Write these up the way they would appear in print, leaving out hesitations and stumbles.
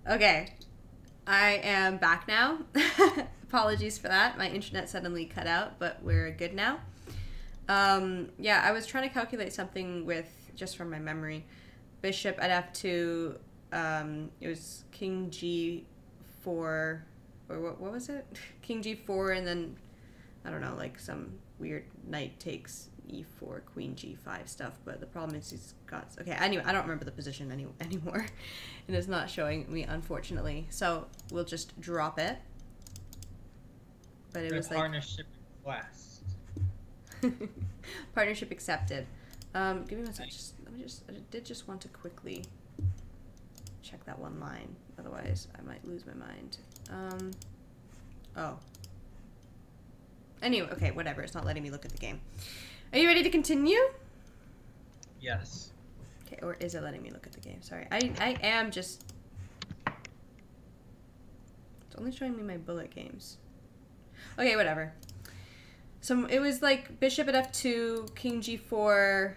Okay, I am back now. Apologies for that. My internet suddenly cut out, but we're good now. Yeah, I was trying to calculate something with, just from my memory, bishop at f2, it was king g4, or what was it? King g4, and then, I don't know, like some weird knight takes e4, queen g5 stuff, but the problem is he's got... Okay, anyway, I don't remember the position anymore, and it's not showing me, unfortunately, so we'll just drop it. But it was like... Partnership request. Partnership accepted. Give me one second. I did just want to quickly check that one line. Otherwise, I might lose my mind. Oh. Anyway, okay, whatever. It's not letting me look at the game. Are you ready to continue? Yes. Okay, or is it letting me look at the game? Sorry. I am just... It's only showing me my bullet games. Okay, whatever. So it was like bishop at f2, king g4,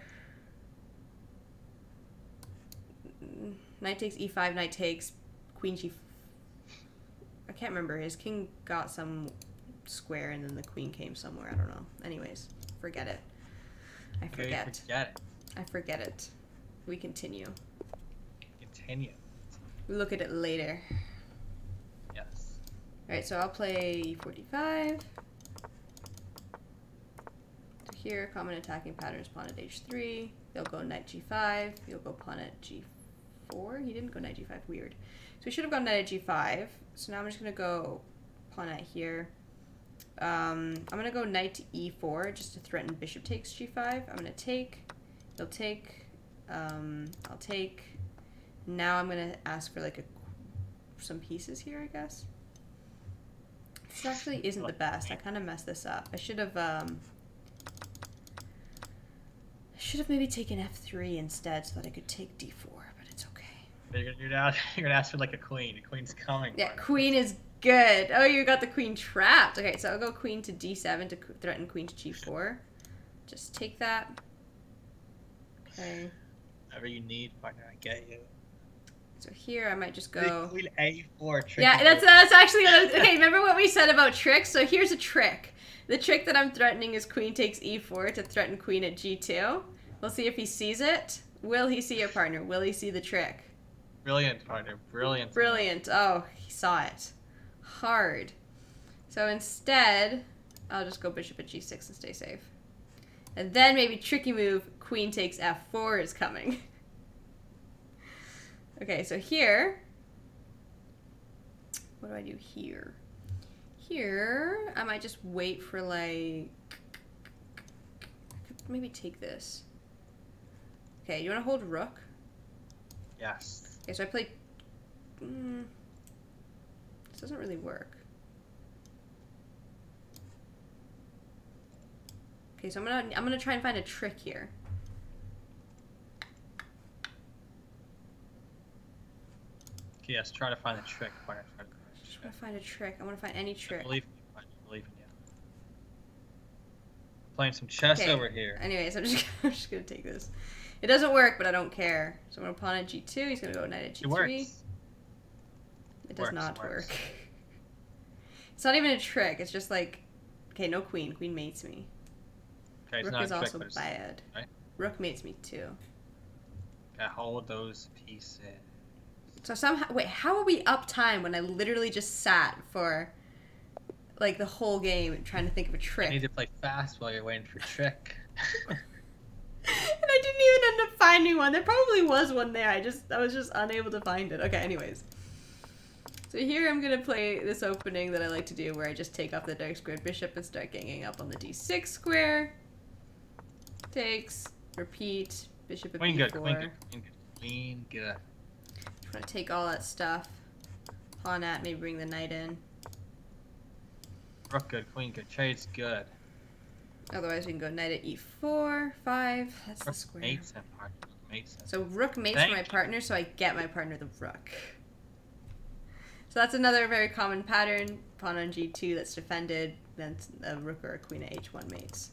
knight takes e5, knight takes, queen g... I can't remember. His king got some square and then the queen came somewhere. I don't know. Anyways, forget it. I forget. Okay, forget it. I forget it. We continue. Continue. We look at it later. Yes. Alright, so I'll play e45. So here, common attacking patterns, pawn at h3. They'll go knight g5. You'll go pawn at g4. He didn't go knight g5. Weird. So we should have gone knight at g5. So now I'm just going to go pawn at here. I'm going to go knight to e4 just to threaten bishop takes g5. I'm going to take. He'll take. I'll take. Now I'm going to ask for like some pieces here, I guess. This actually isn't the best. I kind of messed this up. I should have maybe taken f3 instead so that I could take d4, but it's okay. You're gonna ask for like a queen. The queen's coming. Yeah, queen is good. Oh, you got the queen trapped. Okay, so I'll go queen to d7 to threaten queen to g4. Just take that. Okay. Whatever you need, partner, I get you. So here I might just go. Queen a4. Trick. Yeah, that's actually okay. Remember what we said about tricks? So here's a trick. The trick that I'm threatening is queen takes e4 to threaten queen at g2. We'll see if he sees it. Will he see your partner? Will he see the trick? Brilliant, partner. Brilliant. Brilliant. Oh, he saw it. Hard. So instead, I'll just go bishop at g6 and stay safe. And then maybe tricky move, queen takes f4 is coming. Okay, so here, what do I do here? Here, I might just wait for like, I could maybe take this. Okay, you want to hold rook? Yes. Okay, so I play, this doesn't really work. Okay, so I'm gonna try and find a trick here. Okay, yes, try to find a trick, partner. Just want to find a trick. I want to find any trick. I believe in you, partner. I believe in you. Playing some chess over here. Anyways, I'm just gonna take this. It doesn't work, but I don't care. So I'm gonna pawn at g2. He's gonna go knight at g3. It works. It does not work. It's not even a trick. It's just like, okay, no queen. Queen mates me. Okay, Rook not is a trick, also bad. Right? Rook mates me too. Okay, hold those pieces. So somehow, wait, how are we up time when I literally just sat for like the whole game trying to think of a trick? You need to play fast while you're waiting for a trick. And I didn't even end up finding one. There probably was one there. I was just unable to find it. Okay, anyways. So here I'm gonna play this opening that I like to do where I just take off the dark squared bishop and start ganging up on the d6 square. Takes, repeat, bishop at Queen b4. good, queen good, queen good, queen good. I'm gonna take all that stuff. Pawn at, maybe bring the knight in. Rook good, queen good, trade's good. Otherwise we can go knight at e4, 5. That's the square. Mates and partner. Mates and So rook mates for my partner, so I get my partner the rook. So that's another very common pattern. Pawn on g2 that's defended, then a rook or a queen at h1 mates.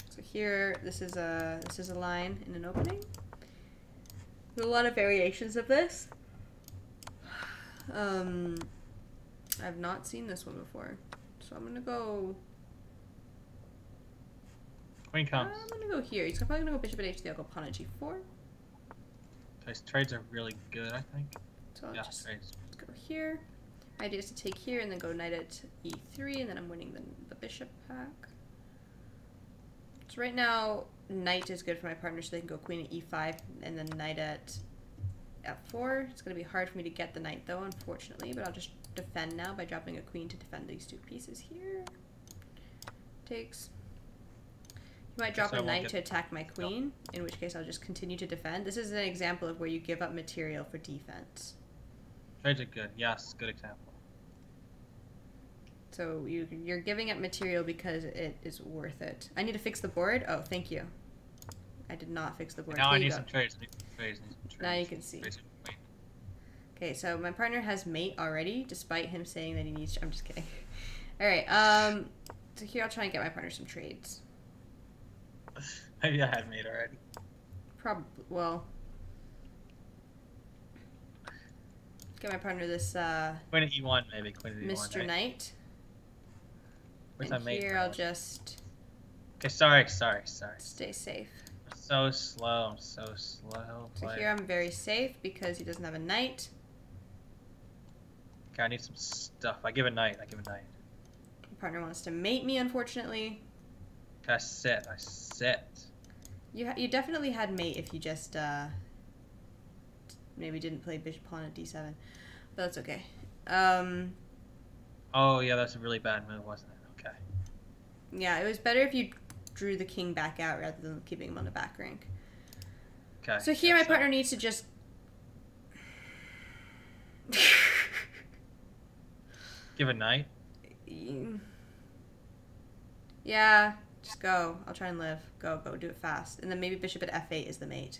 So here, this is a line in an opening. There's a lot of variations of this. I've not seen this one before. So I'm gonna go... Queen comes. I'm gonna go here. He's probably gonna go bishop at h3. I'll go pawn at g4. Those trades are really good, I think. So I'll Yeah, just trades. go here. My idea is to take here and then go knight at e3, and then I'm winning the bishop pack. So right now, knight is good for my partner, so they can go queen at e5, and then knight at f4. It's going to be hard for me to get the knight, though, unfortunately, but I'll just defend now by dropping a queen to defend these two pieces here. Takes. You might drop a knight to attack my queen, in which case I'll just continue to defend. This is an example of where you give up material for defense. Trades are good. Yes, good example. So you're giving up material because it is worth it. I need to fix the board. Oh, thank you. I did not fix the board. Now I need some trades. Now you can see. Okay, so my partner has mate already, despite him saying that he needs... I'm just kidding. All right. So here I'll try and get my partner some trades. Maybe I had mate already. Probably. Well, get my partner this. Queen at e1, maybe. Queen at e1. Mr. Right? Knight. Where's And that mate? here I'll just. Okay, sorry. Stay safe. I'm so slow. I'm so slow. So here I'm very safe because he doesn't have a knight. Okay, I need some stuff. I give a knight. My partner wants to mate me, unfortunately. Okay, I sit. You definitely had mate if you just maybe didn't play bishop pawn at d7, but that's okay. Oh yeah, that's a really bad move, wasn't it? Okay. Yeah, it was better if you drew the king back out rather than keeping him on the back rank. Okay. So here my partner needs to just... Give a knight? Yeah, just go. I'll try and live. Go, do it fast. And then maybe bishop at f8 is the mate.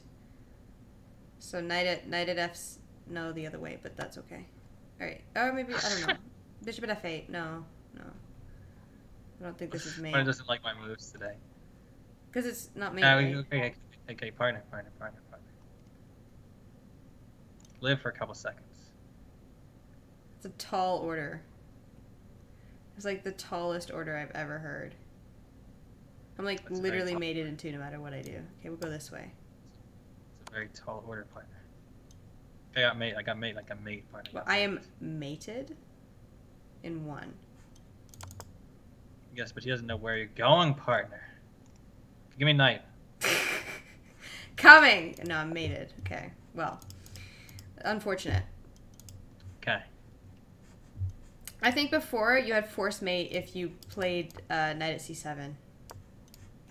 So knight at f's... No, the other way, but that's okay. Alright. Or maybe, I don't know. Bishop at f8. No. I don't think this is mate. Partner doesn't like my moves today. Because it's not mate. Okay, partner. Live for a couple seconds. It's a tall order. It's like the tallest order I've ever heard. I'm like That's literally mated in two no matter what I do. Okay, we'll go this way. It's a very tall order, partner. Okay, I got mate like a mate, partner. Well, I am mated in one. Yes, but he doesn't know where you're going, partner. Give me a knight. Coming! No, I'm mated. Okay, well. Unfortunate. Okay. I think before you had force mate if you played knight at c7.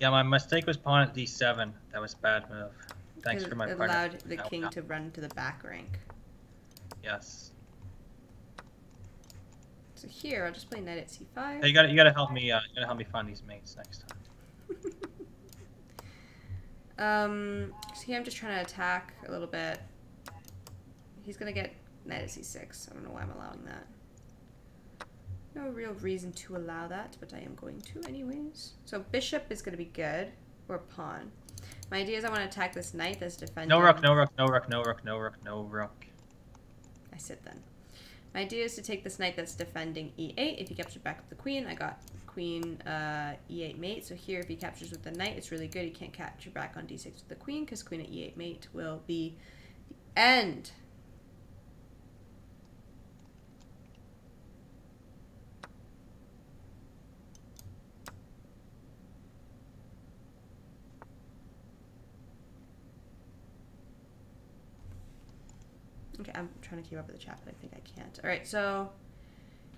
Yeah, my mistake was pawn at d7. That was a bad move. Thanks for my It partner. allowed the king to run to the back rank. Yes. So here, I'll just play knight at c5. Hey, you gotta help me. You gotta help me find these mates next time. So here I'm just trying to attack a little bit. He's gonna get knight at c6. I don't know why I'm allowing that. No real reason to allow that, but I am going to anyways. So bishop is gonna be good, or pawn. My idea is I want to attack this knight that's defending. No rook. I sit then. My idea is to take this knight that's defending e8. If he captures back with the queen, I got queen e8 mate. So here, if he captures with the knight, it's really good. He can't capture back on d6 with the queen because queen at e8 mate will be the end. Okay, I'm trying to keep up with the chat, but I think I can't. All right, so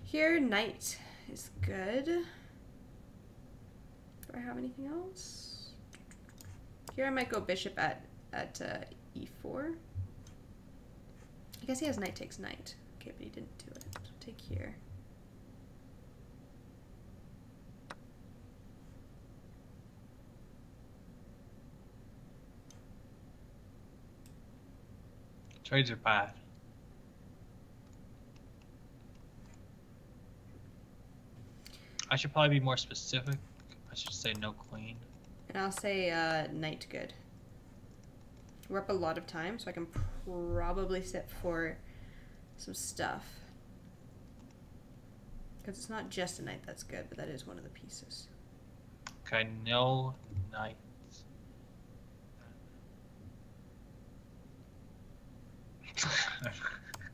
here, knight is good. Do I have anything else? Here I might go bishop at e4. I guess he has knight takes knight. Okay, but he didn't do it. So take here. Trades are bad. I should probably be more specific. I should say no queen. And I'll say knight good. We're up a lot of time, so I can probably sit for some stuff. Because it's not just a knight that's good, but that is one of the pieces. Okay, no knights.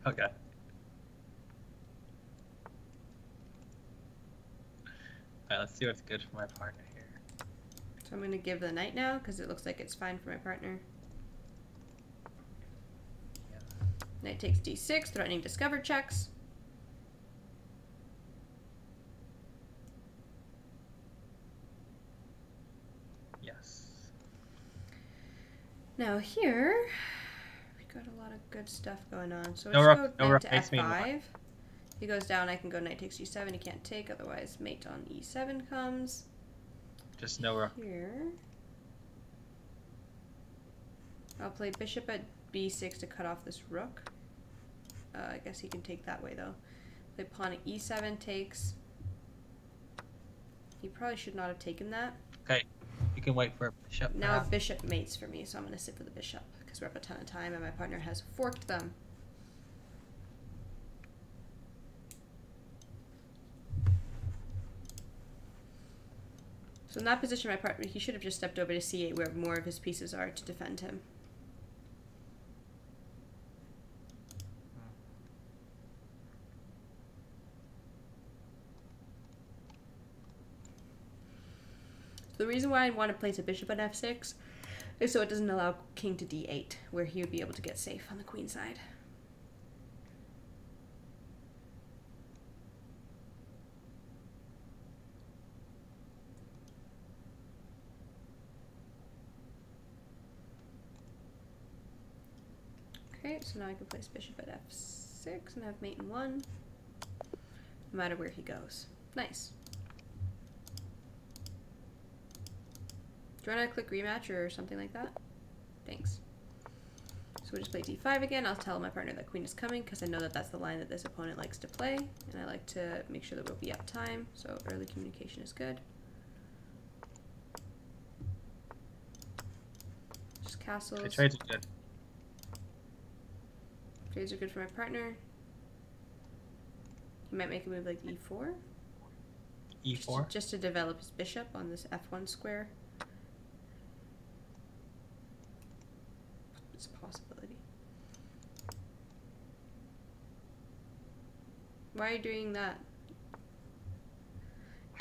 Okay. Alright, let's see what's good for my partner here. So I'm going to give the knight now, because it looks like it's fine for my partner. Yeah. Knight takes d6, threatening discover checks. Yes. Now here, we got a lot of good stuff going on. So No let's rook, go no knight rook to takes me in f5. one. He goes down, I can go knight takes g7. He can't take, otherwise mate on e7 comes. Just no rook. Here, I'll play bishop at b6 to cut off this rook. I guess he can take that way though. Play pawn at e7 takes. He probably should not have taken that. Okay, you can wait for a bishop. Now bishop mates for me, so I'm going to sit for the bishop because we're up a ton of time and my partner has forked them. So in that position, my partner, he should have just stepped over to c8 where more of his pieces are to defend him. The reason why I want to place a bishop at f6 is so it doesn't allow king to d8, where he would be able to get safe on the queen side. Okay, so now I can place bishop at f6 and have mate in 1, no matter where he goes. Nice. Do you want to click rematch or something like that? Thanks. So we'll just play d5 again. I'll tell my partner that queen is coming because I know that that's the line that this opponent likes to play. And I like to make sure that we'll be up time. So early communication is good. Just castles. Okay, trades are good. Trades are good for my partner. He might make a move like e4. E4? Just to develop his bishop on this f1 square. It's a possibility. Why are you doing that?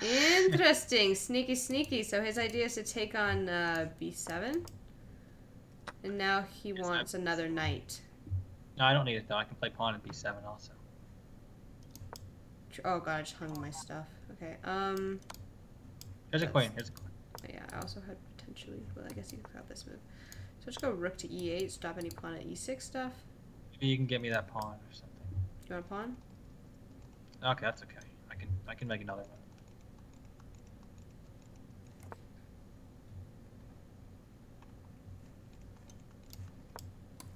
Interesting. Sneaky, sneaky. So his idea is to take on b7. And now he wants another knight. No, I don't need it though. I can play pawn at b7 also. Oh god, I just hung my stuff. Okay, Here's a queen. Here's a queen. yeah, I also had potentially, well, I guess you could have this move. So let's go rook to e8, stop any pawn at e6 stuff. Maybe you can get me that pawn or something. Do you want a pawn? Okay, that's okay. I can make another one.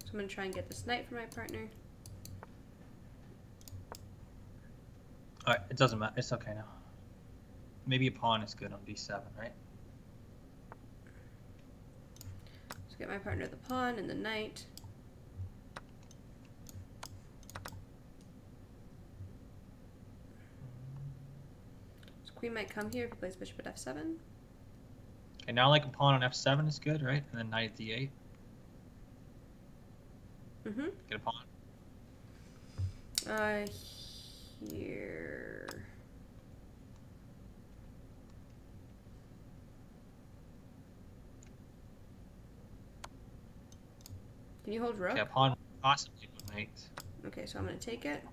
So I'm gonna try and get this knight for my partner. Alright, it doesn't matter. It's okay now. Maybe a pawn is good on b7, right? So get my partner the pawn and the knight. So queen might come here if he plays bishop at f7. Okay, now like a pawn on f7 is good, right? And then knight at d8. Mm-hmm. Get a pawn. Here. Can you hold rook? Okay, a pawn possibly with mate. Okay, so I'm going to take it.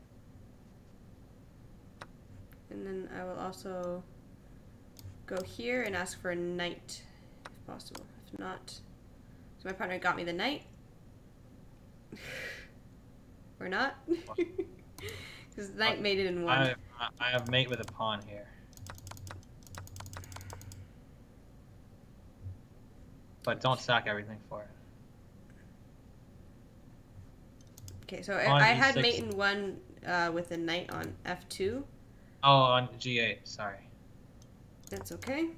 And then I will also go here and ask for a knight, if possible. If not... So my partner got me the knight. Or not. Because the knight made it in one. I have mate with a pawn here. But don't sack everything for it. Okay, so On I had E6. mate in one with a knight on f2. Oh, on g8, sorry. That's okay.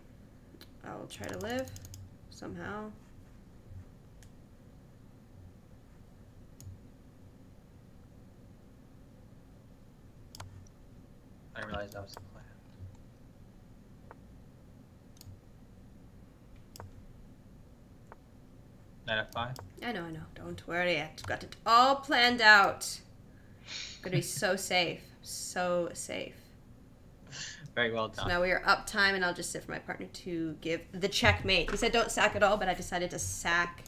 I will try to live somehow. realize that was the plan. Knight F5? I know. Don't worry. I've got it all planned out. Gonna be so safe. So safe. Very well done. So now we are up time, and I'll just sit for my partner to give the checkmate. He said don't sack it all, but I decided to sack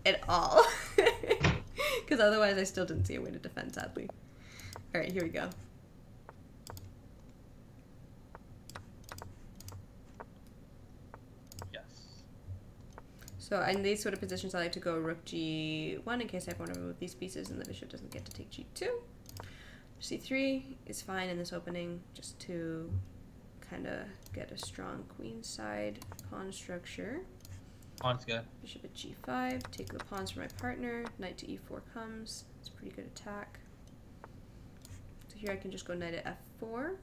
it all. Because otherwise I still didn't see a way to defend, sadly. Alright, here we go. Yes. So in these sort of positions, I like to go rook g1 in case I want to remove these pieces and the bishop doesn't get to take g2. c3 is fine in this opening, just to kind of get a strong queenside pawn structure. Pawn's good. Bishop at g5, take the pawns for my partner, knight to e4 comes. It's a pretty good attack. So here I can just go knight at f4.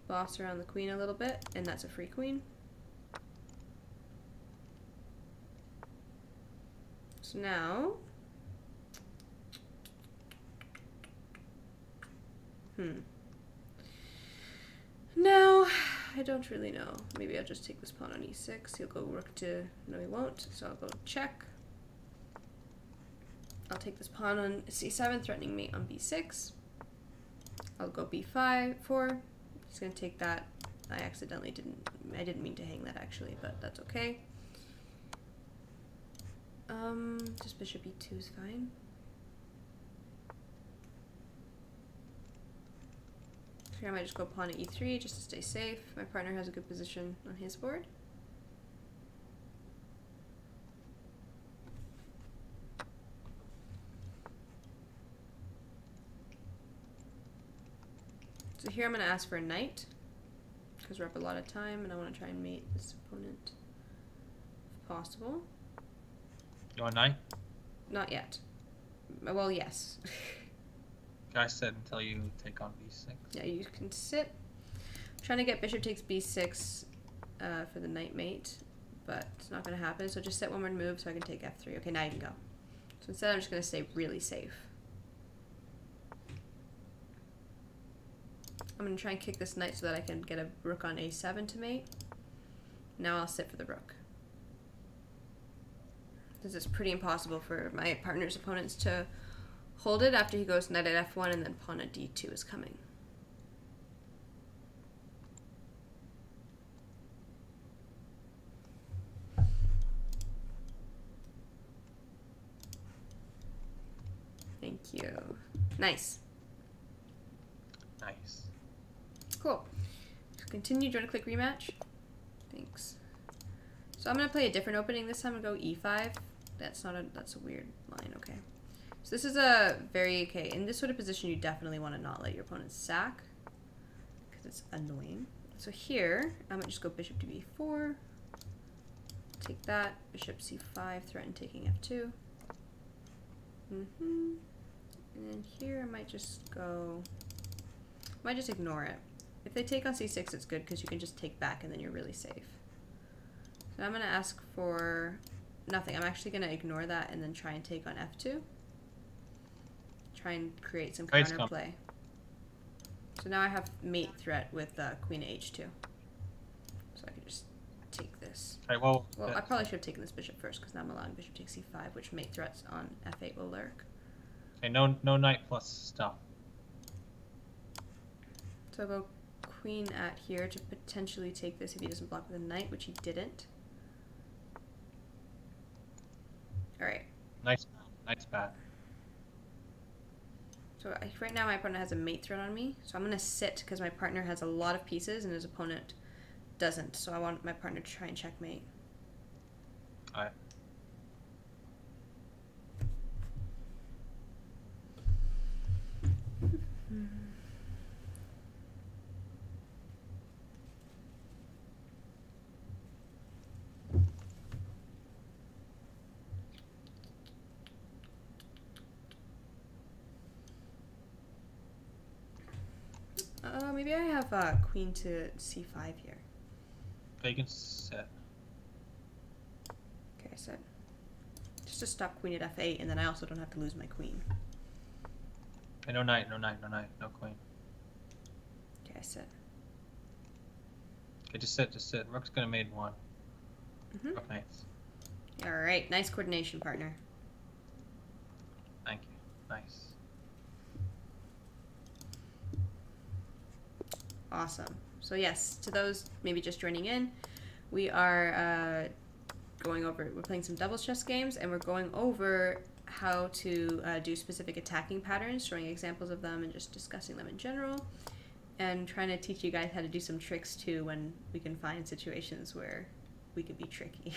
Boss around the queen a little bit, and that's a free queen. So now, now, I don't really know. Maybe I'll just take this pawn on e6. He'll go rook to, no he won't, so I'll go check. I'll take this pawn on c7, threatening mate on b6. I'll go b5, 4. He's gonna take that. I didn't mean to hang that actually, but that's okay. Just bishop e2 is fine. Here I might just go pawn at e3 just to stay safe. My partner has a good position on his board. So here I'm going to ask for a knight because we're up a lot of time and I want to try and mate this opponent if possible. You want knight? Not yet. Well, yes. I said until you take on b6. Yeah, you can sit. I'm trying to get bishop takes b6 for the knight mate, but it's not going to happen. So just set one more move so I can take f3. Okay, now you can go. So instead I'm just going to stay really safe. I'm going to try and kick this knight so that I can get a rook on a7 to mate. Now I'll sit for the rook. This is pretty impossible for my partner's opponents to hold it after he goes knight at f1 and then pawn at d2 is coming. Thank you. Nice. Nice. Cool. Continue. Do you want to click rematch? Thanks. So I'm going to play a different opening this time and go e5. That's a weird line. Okay. So this is a okay, in this sort of position you definitely want to not let your opponent sack because it's annoying. So here, I might just go bishop to b4, take that, bishop c5, threaten taking f2. And then here I might just ignore it. If they take on c6 it's good because you can just take back and then you're really safe. So I'm going to ask for nothing. I'm actually going to ignore that and then try and take on f2. Try and create some counterplay. So now I have mate threat with queen at h2. So I can just take this. Right, well, I probably should have taken this bishop first because now I'm allowing bishop takes c5, which mate threats on f8 will lurk. Okay, no knight plus stuff. So I'll go queen at here to potentially take this if he doesn't block with a knight, which he didn't. Alright. Nice bat. So right now my opponent has a mate threat on me, so I'm going to sit because my partner has a lot of pieces and his opponent doesn't, so I want my partner to try and checkmate. Alright. Maybe I have queen to c5 here. Okay, you can set. Okay, I said. Just to stop queen at f8, and then I also don't have to lose my queen. Okay, no knight, no queen. Okay, I sit. Okay, just sit, just sit. Rook's gonna mate 1. Rook mates. Alright, nice coordination, partner. Thank you. Nice. Awesome. So yes, to those maybe just joining in, we are we're playing some doubles chess games, and we're going over how to do specific attacking patterns, showing examples of them and just discussing them in general, and trying to teach you guys how to do some tricks too when we can find situations where we could be tricky.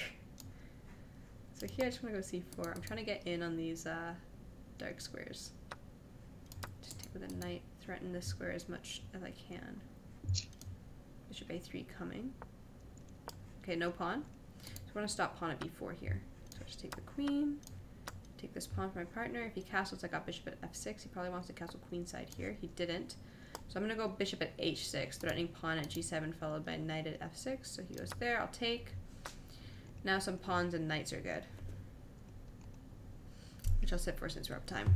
So here I just want to go c4. I'm trying to get in on these dark squares. Just take with a knight, threaten this square as much as I can. Bishop a3 coming. Okay, no pawn. So I want to stop pawn at b4 here. So I just take the queen, take this pawn from my partner. If he castles, I got bishop at f6. He probably wants to castle queenside here. He didn't. So I'm going to go bishop at h6, threatening pawn at g7 followed by knight at f6. So he goes there, I'll take. Now some pawns and knights are good. Which I'll sit for since we're up time.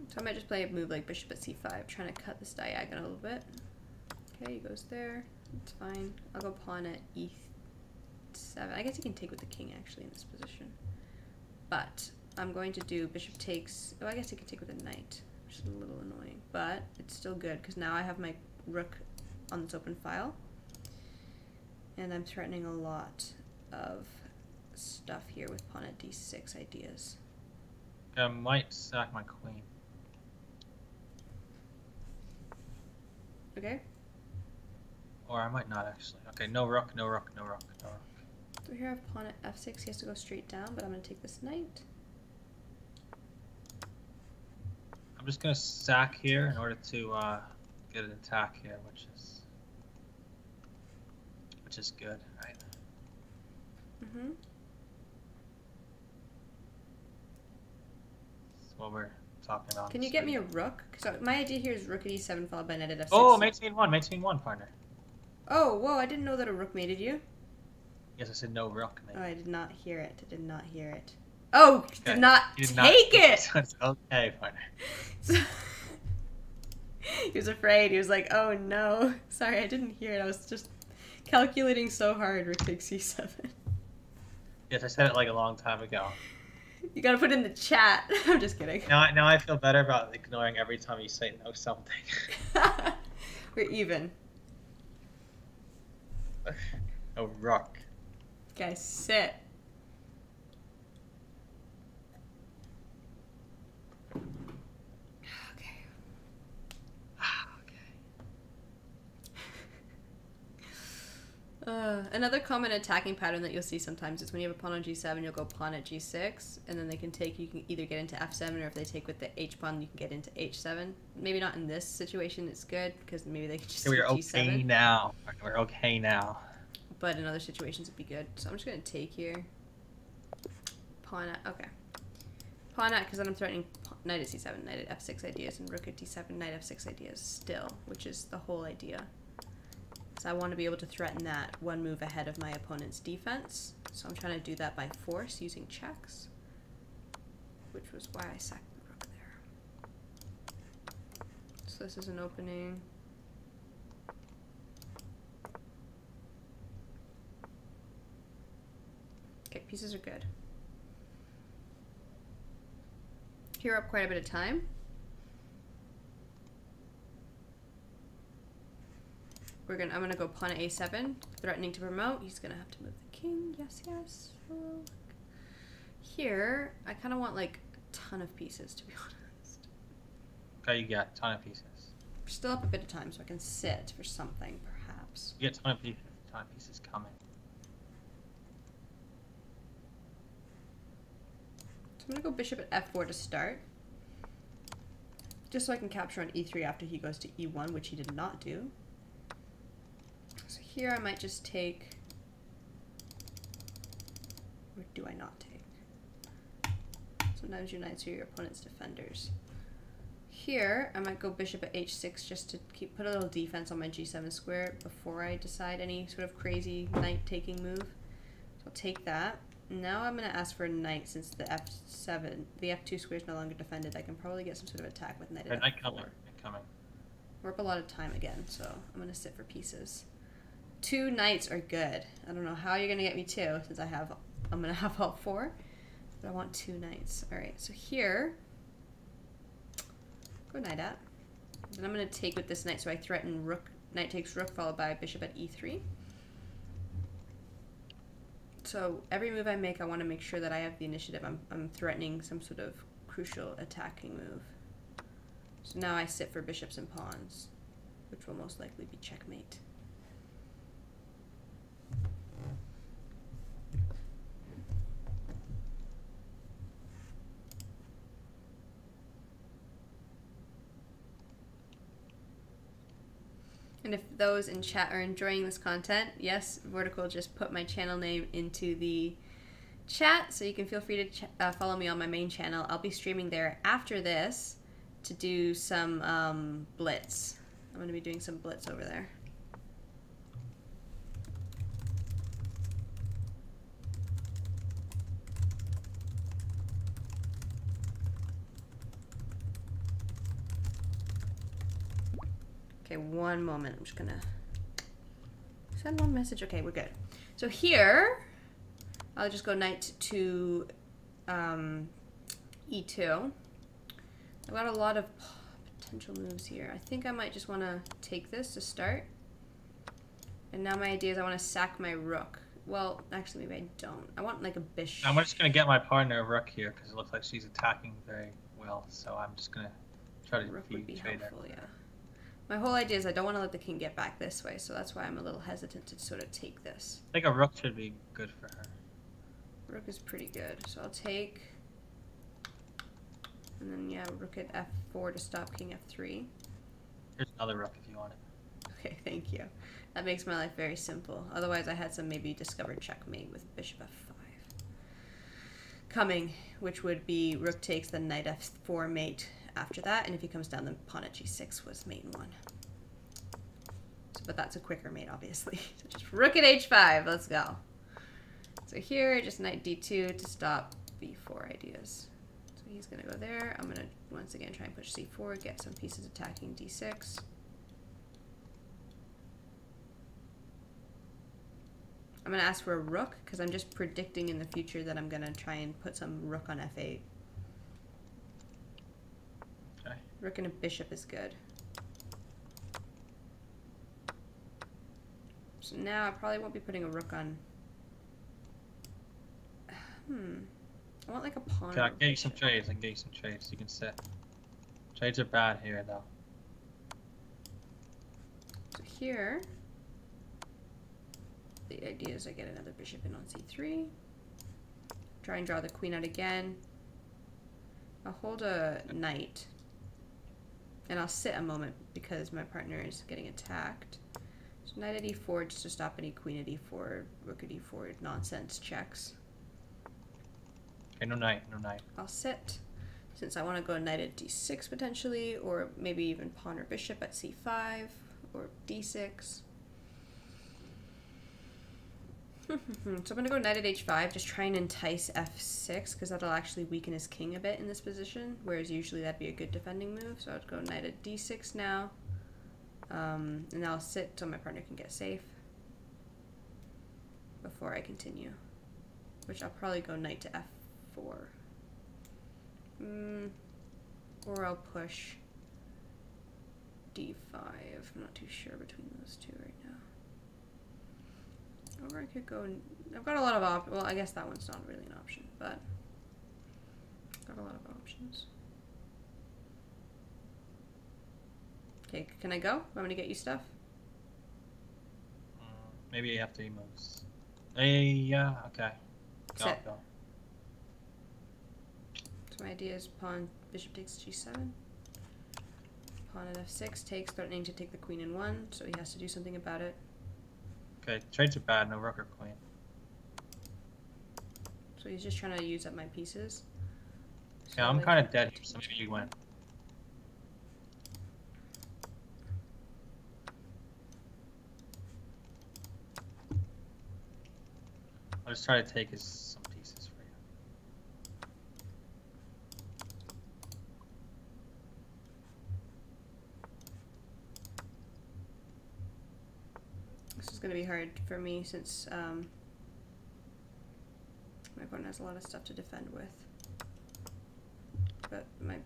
So I might just play a move like bishop at c5, trying to cut this diagonal a little bit. Okay, he goes there. That's fine. I'll go pawn at e7. I guess he can take with the king actually in this position. But I'm going to do bishop takes. Oh, I guess he can take with a knight, which is a little annoying. But it's still good because now I have my rook on this open file. And I'm threatening a lot of stuff here with pawn at d6 ideas. I might sack my queen. Okay. Or I might not actually. Okay, no rook, no rook, no rook, no rook. So here I have pawn at f6. He has to go straight down, but I'm going to take this knight. I'm just going to sack here in order to get an attack here, which is good, right? Mm-hmm. That's what we're talking about. Can you get me a rook? So my idea here is rook at e7 followed by knight at f6. Oh, mate's in one, partner. Oh, whoa, I didn't know that a rook mated you. Yes, I said no rook, mate. Oh, I did not hear it. I did not hear it. Oh, Okay. did not take it! It's okay, partner. So, he was afraid. He was like, oh no. Sorry, I didn't hear it. I was just calculating so hard. Rook takes c7. Yes, I said it like a long time ago. You gotta put it in the chat. I'm just kidding. Now I feel better about ignoring every time you say no something. We're even. No rook. Guys, sit. Okay. Another common attacking pattern that you'll see sometimes is when you have a pawn on g7, you'll go pawn at g6, and then they can take, you can either get into f7, or if they take with the h pawn, you can get into h7. Maybe not in this situation, it's good, because maybe they can just We're take g7. okay now. We're okay now. But in other situations, it'd be good. So I'm just going to take here. Pawn at, okay. Pawn at, because then I'm threatening knight at c7, knight at f6 ideas, and rook at d7, knight f6 ideas still, which is the whole idea. So I want to be able to threaten that one move ahead of my opponent's defense. So I'm trying to do that by force using checks, which was why I sacked the rook there. So this is an opening. Okay, pieces are good. Here up quite a bit of time. I'm gonna go pawn at a7, threatening to promote. He's gonna have to move the king. Yes, yes. Oh. Here, I kind of want like a ton of pieces, to be honest. Okay, you got a ton of pieces. We're still up a bit of time, so I can sit for something, perhaps. You get a ton of pieces coming. So I'm gonna go bishop at f4 to start, just so I can capture on e3 after he goes to e1, which he did not do. So here I might just take, or do I not take? Sometimes your knights are your opponent's defenders. here, I might go bishop at h6 just to put a little defense on my g7 square before I decide any sort of crazy knight taking move. So I'll take that. Now I'm going to ask for a knight since the the f2 square is no longer defended. I can probably get some sort of attack with knight at Knight f4. coming. We're up a lot of time again, so I'm going to sit for pieces. 2 knights are good. I don't know how you're going to get me 2 since I'm going to have all 4. But I want 2 knights. Alright, so here, go knight at. Then I'm going to take with this knight, so I threaten rook. Knight takes rook, followed by bishop at e3. So every move I make, I want to make sure that I have the initiative. I'm threatening some sort of crucial attacking move. So now I sit for bishops and pawns, which will most likely be checkmate. And if those in chat are enjoying this content, yes, Vertical just put my channel name into the chat, so you can feel free to follow me on my main channel. I'll be streaming there after this to do some blitz. I'm going to be doing some blitz over there. Okay, one moment. I'm just gonna send one message. Okay, we're good. So here, I'll just go knight to e2. I've got a lot of potential moves here. I think I might just want to take this to start. And now my idea is I want to sack my rook. Well, actually, maybe I don't. I want like a bishop. I'm just going to get my partner a rook here because it looks like she's attacking very well. So I'm just going to try to rook would be trade helpful, her. yeah. My whole idea is I don't want to let the king get back this way, so that's why I'm a little hesitant to sort of take this. I think a rook should be good for her. Rook is pretty good, so I'll take, and then yeah, rook at f4 to stop king f3. Here's another rook if you want it. Okay, thank you. That makes my life very simple. Otherwise I had some maybe discovered checkmate with bishop f5 coming, which would be rook takes, then knight f4 mate after that, and if he comes down, then pawn at g6 was mate in 1. So, but that's a quicker mate, obviously. So just rook at h5, let's go. So here, just knight d2 to stop b4 ideas. So he's going to go there. I'm going to, once again, try and push c4, get some pieces attacking d6. I'm going to ask for a rook, because I'm just predicting in the future that I'm going to try and put some rook on f8. Rook and a bishop is good. So now I probably won't be putting a rook on. I want like a pawn. Okay, I can get you some trades. You can sit. Trades are bad here though. So here, the idea is I get another bishop in on c3. Try and draw the queen out again. I'll hold a knight. And I'll sit a moment because my partner is getting attacked. So knight at e4 just to stop any queen at e4, rook at e4 nonsense checks. Okay, no knight, no knight. I'll sit since I want to go knight at d6 potentially, or maybe even pawn or bishop at c5 or d6. So I'm going to go knight at h5, just try and entice f6, because that'll actually weaken his king a bit in this position, whereas usually that'd be a good defending move. So I'd go knight at d6 now, and I'll sit so my partner can get safe before I continue, which I'll probably go knight to f4. Or I'll push d5. I'm not too sure between those two right now. Or I could go, I've got a lot of options. Well, I guess that one's not really an option, but I've got a lot of options. Okay, can I go? Want me to get you stuff? Maybe after he moves. Hey, yeah, okay. Go, Sit. go. So my idea is pawn, bishop takes g7. Pawn at f6 takes, threatening to take the queen in 1, so he has to do something about it. Okay, trades are bad, no rook or queen. So he's just trying to use up my pieces. So Yeah, I'm like, kind of dead here, so maybe you win. I'll just try to take some pieces for you. This is going to be hard for me since my opponent has a lot of stuff to defend with. But my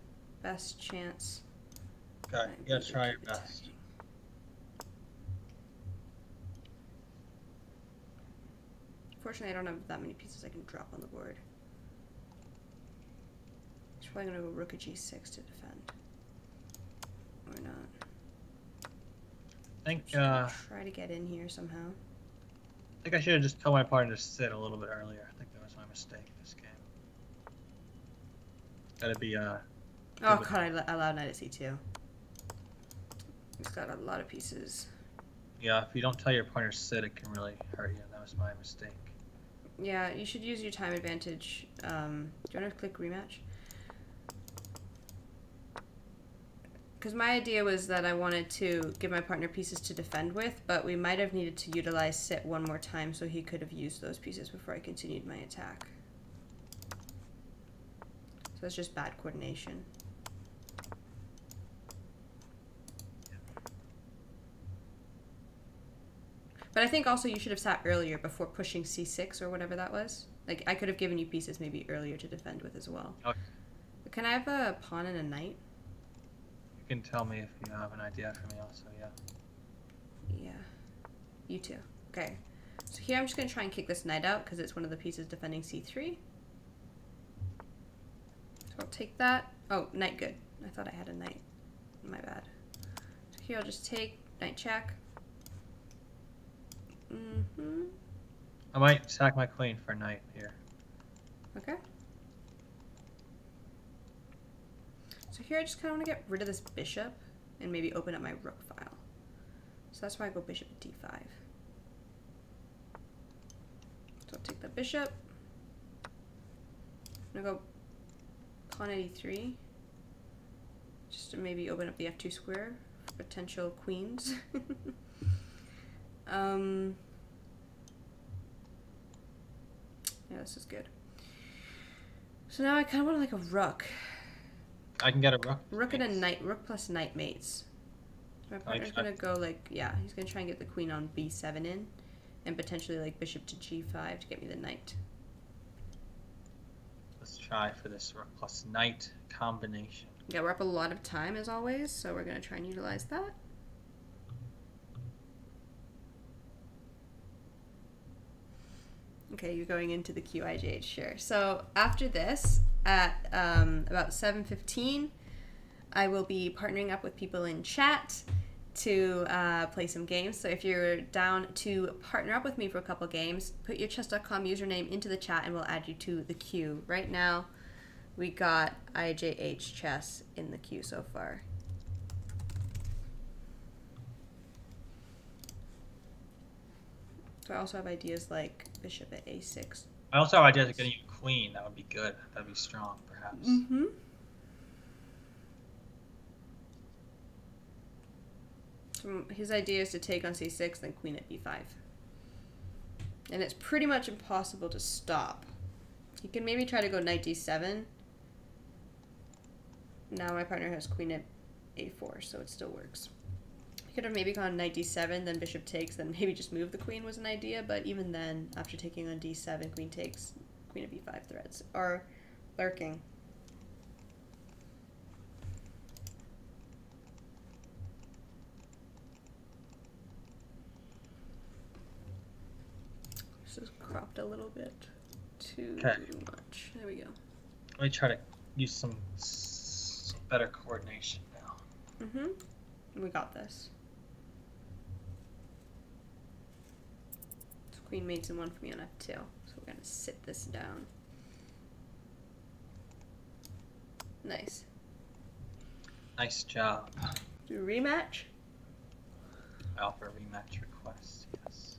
best chance... Okay, you gotta try your best. Fortunately, I don't have that many pieces I can drop on the board. He's probably going to go rook at g6 to defend. Or not. I think, try to get in here somehow. I think I should have just told my partner to sit a little bit earlier. I think that was my mistake in this game. Gotta be, Oh god, I allowed knight at c2. He's got a lot of pieces. Yeah, if you don't tell your partner to sit, it can really hurt you. That was my mistake. Yeah, you should use your time advantage. Do you want to click rematch? Because my idea was that I wanted to give my partner pieces to defend with, but we might have needed to utilize sit one more time so he could have used those pieces before I continued my attack. So it's just bad coordination. But I think also you should have sat earlier before pushing c6 or whatever that was. Like, I could have given you pieces maybe earlier to defend with as well. Okay. Can I have a pawn and a knight? You can tell me if you have an idea for me also, yeah. Yeah. You too. Okay. So here I'm just going to try and kick this knight out because it's one of the pieces defending c3. So I'll take that. Oh, knight good. I thought I had a knight. My bad. So here I'll just take knight check. I might sack my queen for knight here. Okay. So here I just kind of want to get rid of this bishop and maybe open up my rook file. So that's why I go bishop at d5. So I'll take the bishop. I'm going to go pawn at e3. Just to maybe open up the f2 square for potential queens. Yeah, this is good. So now I kind of want like a rook. I can get a rook. Rook and a knight. Rook plus knight mates. My partner's going to go like, yeah, he's going to try and get the queen on b7 in. And potentially like bishop to g5 to get me the knight. Let's try for this rook plus knight combination. Yeah, we're up a lot of time as always, so we're going to try and utilize that. Okay, you're going into the QIJH, sure. So after this, at about 7:15, I will be partnering up with people in chat to play some games. So if you're down to partner up with me for a couple games, put your chess.com username into the chat and we'll add you to the queue. Right now, we got IJH chess in the queue so far. So I also have ideas like bishop at a6. I also have ideas of getting you a queen. That would be good. That would be strong, perhaps. Mm-hmm. So his idea is to take on c6, then queen at b5. And it's pretty much impossible to stop. You can maybe try to go knight d7. Now my partner has queen at a4, so it still works. I could have maybe gone knight d7, then bishop takes, then maybe just move the queen was an idea, but even then, after taking on d7, queen takes, queen at b5 threats are lurking. This is cropped a little bit too much. There we go. Let me try to use some better coordination now. Mm-hmm. We got this. So queen mates in one for me on f2. So we're gonna sit this down. Nice. Nice job. Do a rematch? I offer a rematch request, yes.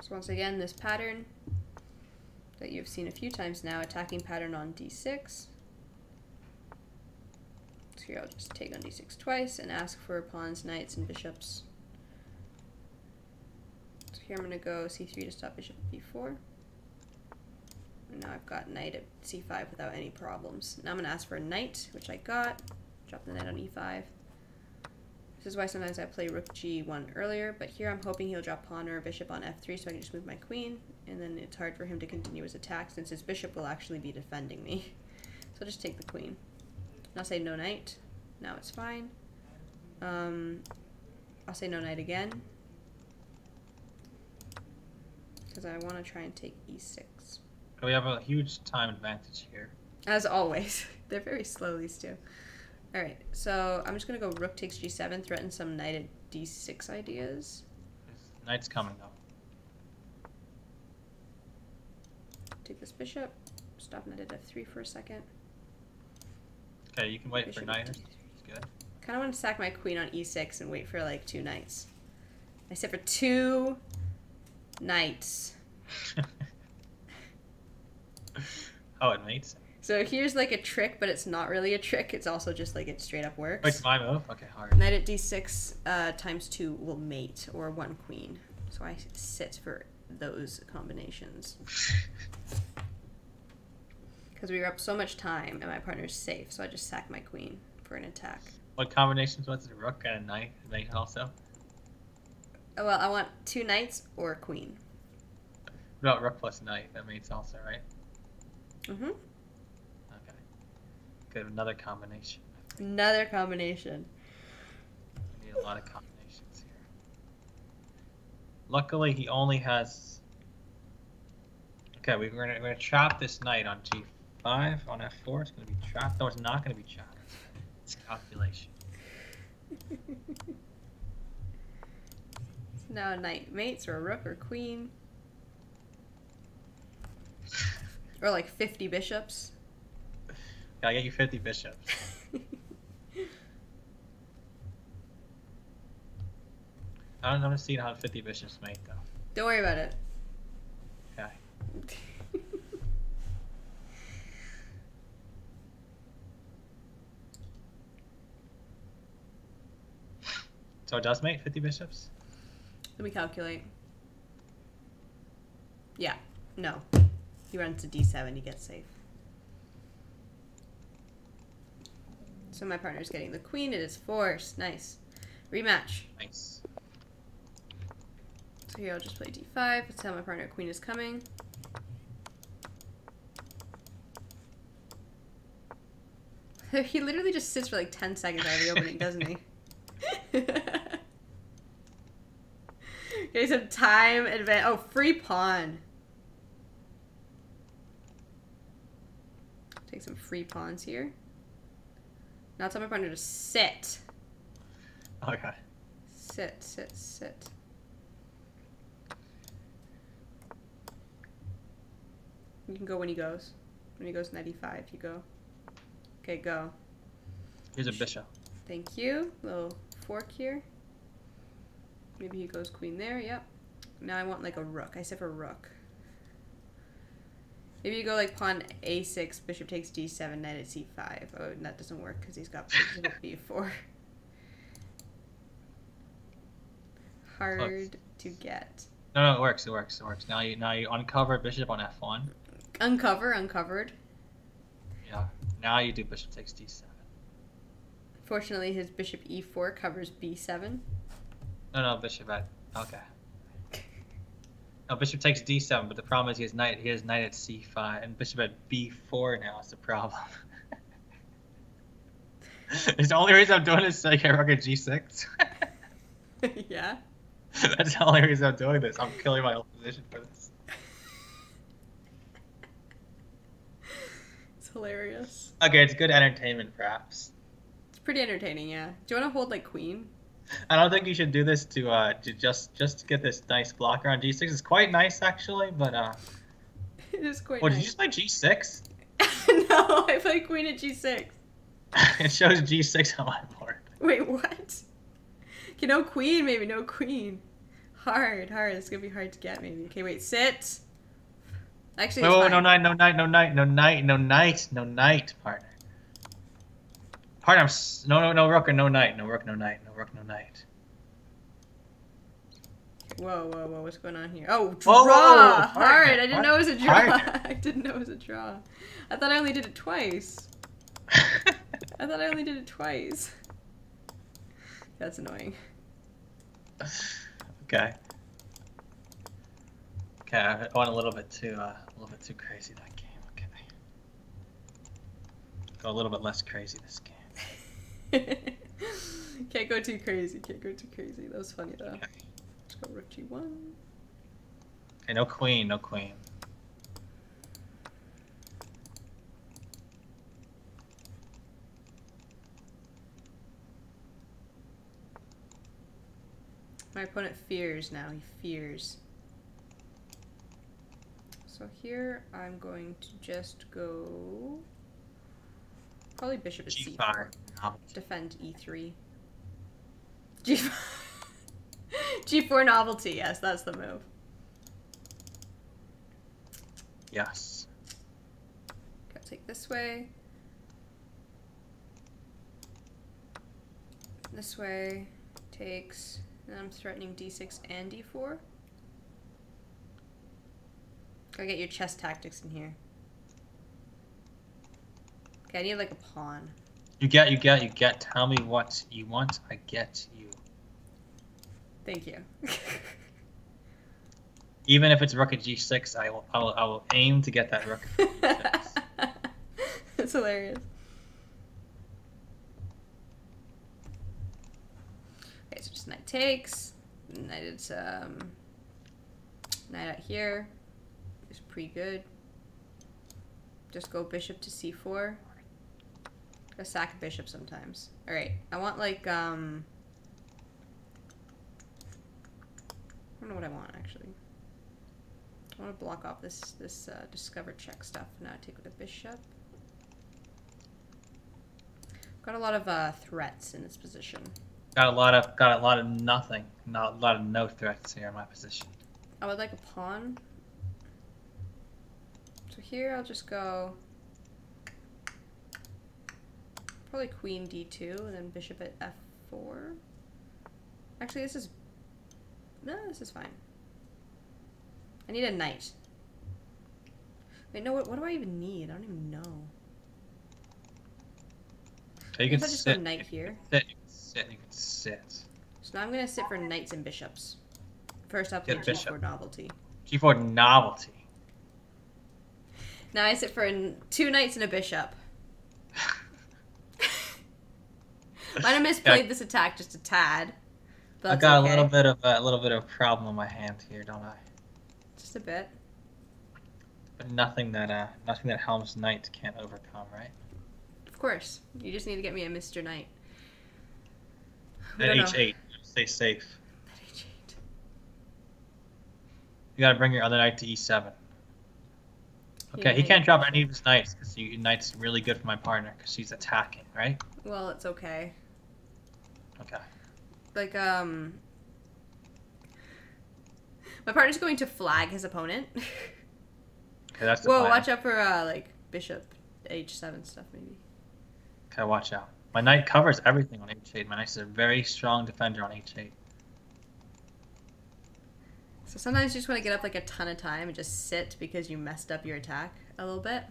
So once again, this pattern that you've seen a few times now, attacking pattern on d6. So So here I'll just take on d6 twice and ask for pawns, knights, and bishops. So here I'm going to go c3 to stop bishop at b4. And now I've got knight at c5 without any problems. Now I'm going to ask for a knight, which I got. Drop the knight on e5. This is why sometimes I play rook g1 earlier, but here I'm hoping he'll drop pawn or a bishop on f3 so I can just move my queen, and then it's hard for him to continue his attack since his bishop will actually be defending me. So I'll just take the queen. And I'll say no knight. Now it's fine. I'll say no knight again. Because I want to try and take e6. We have a huge time advantage here. As always. They're very slow, these two. Alright, so I'm just going to go rook takes g7, threaten some knight at d6 ideas. Knight's coming, though. Take this bishop. Stop knight at f3 for a second. Okay, you can wait Bishop for knight. at It's good. Kind of want to sack my queen on e6 and wait for like 2 knights. I sit for 2 knights. Oh, it mates. So here's like a trick, but it's not really a trick. It's also just like it straight up works. Wait, my move? Okay, hard. Knight at d6 times 2 will mate, or 1 queen. So I sit for those combinations. Because we were up so much time and my partner's safe, so I just sack my queen for an attack. What combinations was it? A rook and a knight? A knight also? Oh, well, I want 2 knights or a queen. What about rook plus knight? That mates also, right? Mm-hmm. Okay. Good, another combination. Another combination. We need a lot of combinations here. Luckily, he only has... Okay, we're gonna trap this knight on g5, on f4. It's gonna be trapped. No, it's not gonna be trapped. It's calculation. So now a knight mates, or a rook, or queen. Or like 50 bishops. Gotta get you 50 bishops. I don't know to see how 50 bishops mate, though. Don't worry about it. Okay. So it does mate 50 bishops? Let me calculate. Yeah. No. He runs to d7, he gets safe. So my partner's getting the queen, it is forced. Nice. Rematch. Nice. So here I'll just play d5, tell my partner queen is coming. He literally just sits for like 10 seconds out of the opening, doesn't he? Okay, some time advance. Oh, free pawn. Take some free pawns here. Now tell my partner to sit. Okay. Sit, sit, sit. You can go when he goes. When he goes 95, you go. Okay, go. Here's a bishop. Thank you. Little fork here. Maybe he goes queen there, yep. Now I want like a rook. I said for rook. Maybe you go like pawn a6, bishop takes d7, knight at c5. Oh, that doesn't work because he's got bishop at b4. Hard to get. No, it works, it works, it works. Now you uncover bishop on f1. Uncovered. Yeah. Now you do bishop takes d7. Fortunately, his bishop e4 covers b7. No, bishop at... Okay. No, bishop takes d7, but the problem is he has knight at c5, and bishop at b4 now is the problem. It's the only reason I'm doing this so I can rook at g6. Yeah? That's the only reason I'm doing this. I'm killing my own position for this. It's hilarious. Okay, it's good entertainment, perhaps. It's pretty entertaining, yeah. Do you want to hold like queen? I don't think you should do this to just to get this nice blocker on g6. It's quite nice actually, but It is quite oh, nice. did you just play g6? No, I played queen at g6. It shows g6 on my board. Wait, what? Okay, no queen, maybe no queen. Hard. It's gonna be hard to get, maybe. Okay, wait, sit. Actually, it's Whoa, fine. no knight, partner. Partner, no rook or no knight. No rook, no knight. No rook, no knight. Whoa, whoa, whoa! What's going on here? Oh, draw! Whoa, whoa, whoa. Hard! I didn't know it was a draw. Partner. I didn't know it was a draw. I thought I only did it twice. I thought I only did it twice. That's annoying. Okay. Okay, I went a little bit too crazy that game. Okay. Go a little bit less crazy this game. Can't go too crazy. Can't go too crazy. That was funny though. Okay. Let's go rook g1. Okay, no queen, no queen. My opponent fears now. He fears. So here I'm going to just go probably bishop at c4. Defend e3. G4. G4 novelty. Yes, that's the move. Yes. Okay, I'll take this way. This way takes. And I'm threatening d6 and d4. Gotta get your chess tactics in here. Okay, I need like a pawn. You get. Tell me what you want. I get you. Thank you. Even if it's rook at g6, I will aim to get that rook at g6. That's hilarious. Okay, so just knight takes. Knight is knight out here. Is pretty good. Just go bishop to c4. Gotta sack a bishop sometimes. Alright, I want like I don't know what I want actually. I want to block off this discover check stuff. Now I take with a bishop. Got a lot of threats in this position. Got a lot of nothing. Not a lot of no threats here in my position. I would like a pawn. So here I'll just go probably queen d2 and then bishop at f4. Actually, this is fine. I need a knight. Wait, no, what do I even need? I don't even know. So you can I just sit. go knight here. You can sit. So now I'm gonna sit for knights and bishops. First up, the g4 novelty. G4 novelty. Now I sit for 2 knights and a bishop. Might have misplayed this attack just a tad. But I got okay. a little bit of a problem on my hand here, don't I? Just a bit. But nothing that helmsknight can't overcome, right? Of course. You just need to get me a Mr. Knight. At h8, stay safe. At h8. You gotta bring your other knight to e7. Okay, he can't drop any of his knights because knight's really good for my partner because she's attacking, right? Well, it's okay. Okay. Like, my partner's going to flag his opponent. Okay, that's the Whoa, plan. watch out for, like, bishop h7 stuff, maybe. Okay, watch out. My knight covers everything on h8. My knight's a very strong defender on h8. So sometimes you just want to get up, like, a ton of time and just sit because you messed up your attack a little bit.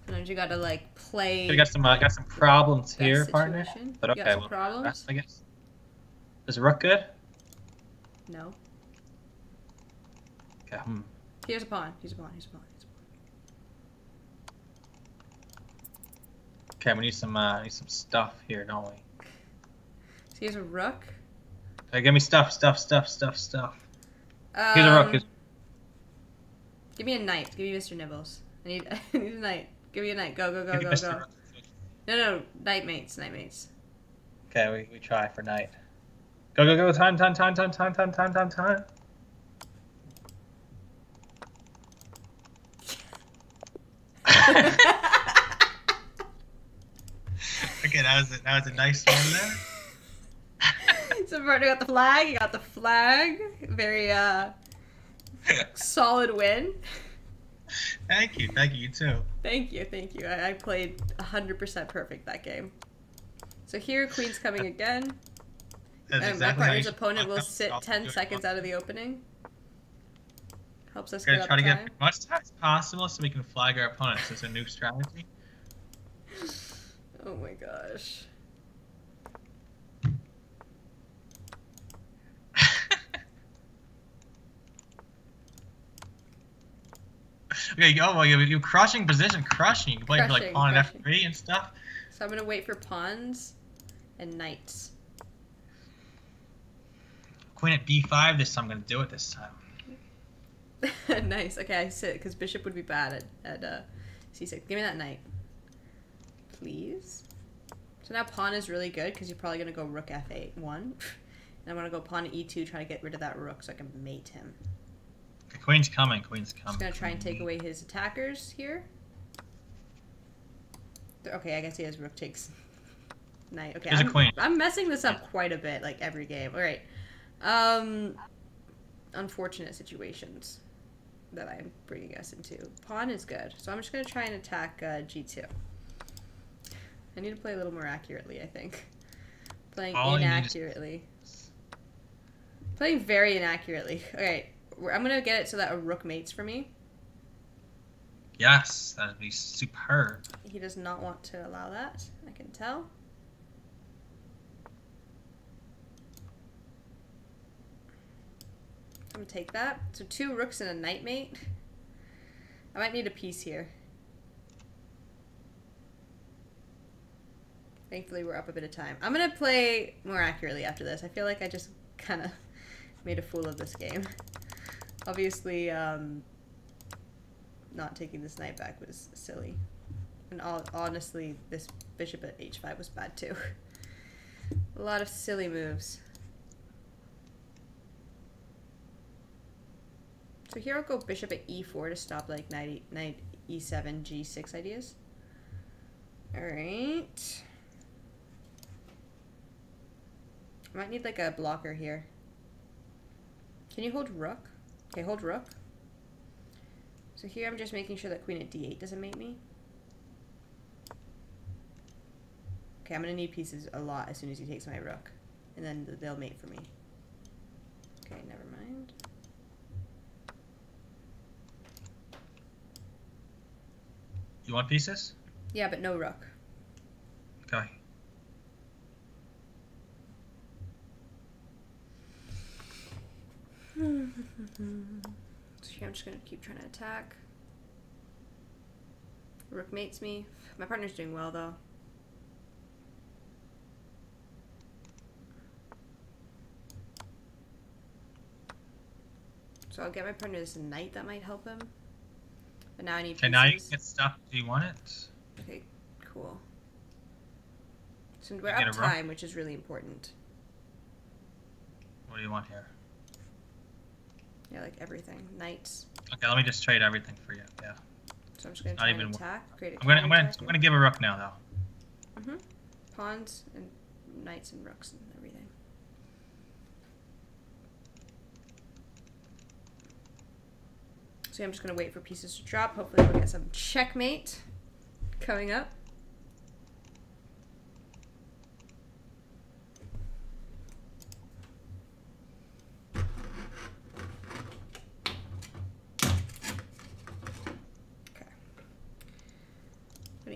Sometimes you gotta, like, play... I got some problems here, partner. But okay, you got some problems? I guess. Is rook good? No. Okay, Here's a pawn. Here's a pawn. Here's a pawn. Here's a pawn. Okay, we need some stuff here, don't we? So here's a rook. Okay, give me stuff. Here's a rook. Give me a knight. Give me Mr. Nibbles. I need a knight. Give me a knight. Go. No, knight mates. Okay, we try for knight. Go. Time. Okay, that was a nice one there. So partner got the flag. You got the flag. Very solid win. Thank you, you too. Thank you. I played 100% perfect that game. So here, queen's coming again. That's And exactly my how you partner's should opponent will fuck up. sit I'll 10 do it. seconds out of the opening. Helps us We're get gonna up try to get time. as much time as possible so we can flag our opponents. It's a new strategy. Oh my gosh. Okay, oh well, you're crushing position, crushing. You can play for like pawn Crushing. and f3 and stuff. So I'm gonna wait for pawns and knights. Queen at b5. This time I'm gonna do it this time. Nice. Okay, I sit because bishop would be bad at c6. Give me that knight, please. So now pawn is really good because you're probably gonna go rook f8 1, and I'm gonna go pawn e2, try to get rid of that rook so I can mate him. Okay, queen's coming. Queen's coming. Just gonna try and take away his attackers here. Okay, I guess he has rook takes knight. Okay, Here's a queen. I'm messing this up quite a bit, like every game. All right. Unfortunate situations that I'm bringing us into. Pawn is good, so I'm just gonna try and attack g2. I need to play a little more accurately, I think. Playing inaccurately. Playing very inaccurately. Alright, I'm gonna get it so that a rook mates for me. Yes, that'd be superb. He does not want to allow that, I can tell. I'm gonna take that. So 2 rooks and a knight mate. I might need a piece here. Thankfully, we're up a bit of time. I'm gonna play more accurately after this. I feel like I just kind of made a fool of this game. Obviously, not taking this knight back was silly. And honestly, this bishop at h5 was bad too. A lot of silly moves. So here I'll go bishop at e4 to stop like knight e7, g6 ideas. Alright. I might need like a blocker here. Can you hold rook? Okay, hold rook. So here I'm just making sure that queen at d8 doesn't mate me. Okay, I'm gonna need pieces a lot as soon as he takes my rook. And then they'll mate for me. Okay, never mind. You want pieces? Yeah, but no rook. Okay. So here I'm just gonna keep trying to attack. Rook mates me. My partner's doing well though. So I'll get my partner this knight that might help him. But now I need pieces. Okay, now you can get stuff. Do you want it? Okay, cool. So we're up time, which is really important. What do you want here? Yeah, like everything. Knights. Okay, let me just trade everything for you. Yeah. So I'm just gonna try and attack. I'm gonna give a rook now though. Mhm. Pawns and knights and rooks and everything. So I'm just gonna wait for pieces to drop. Hopefully we'll get some checkmate coming up.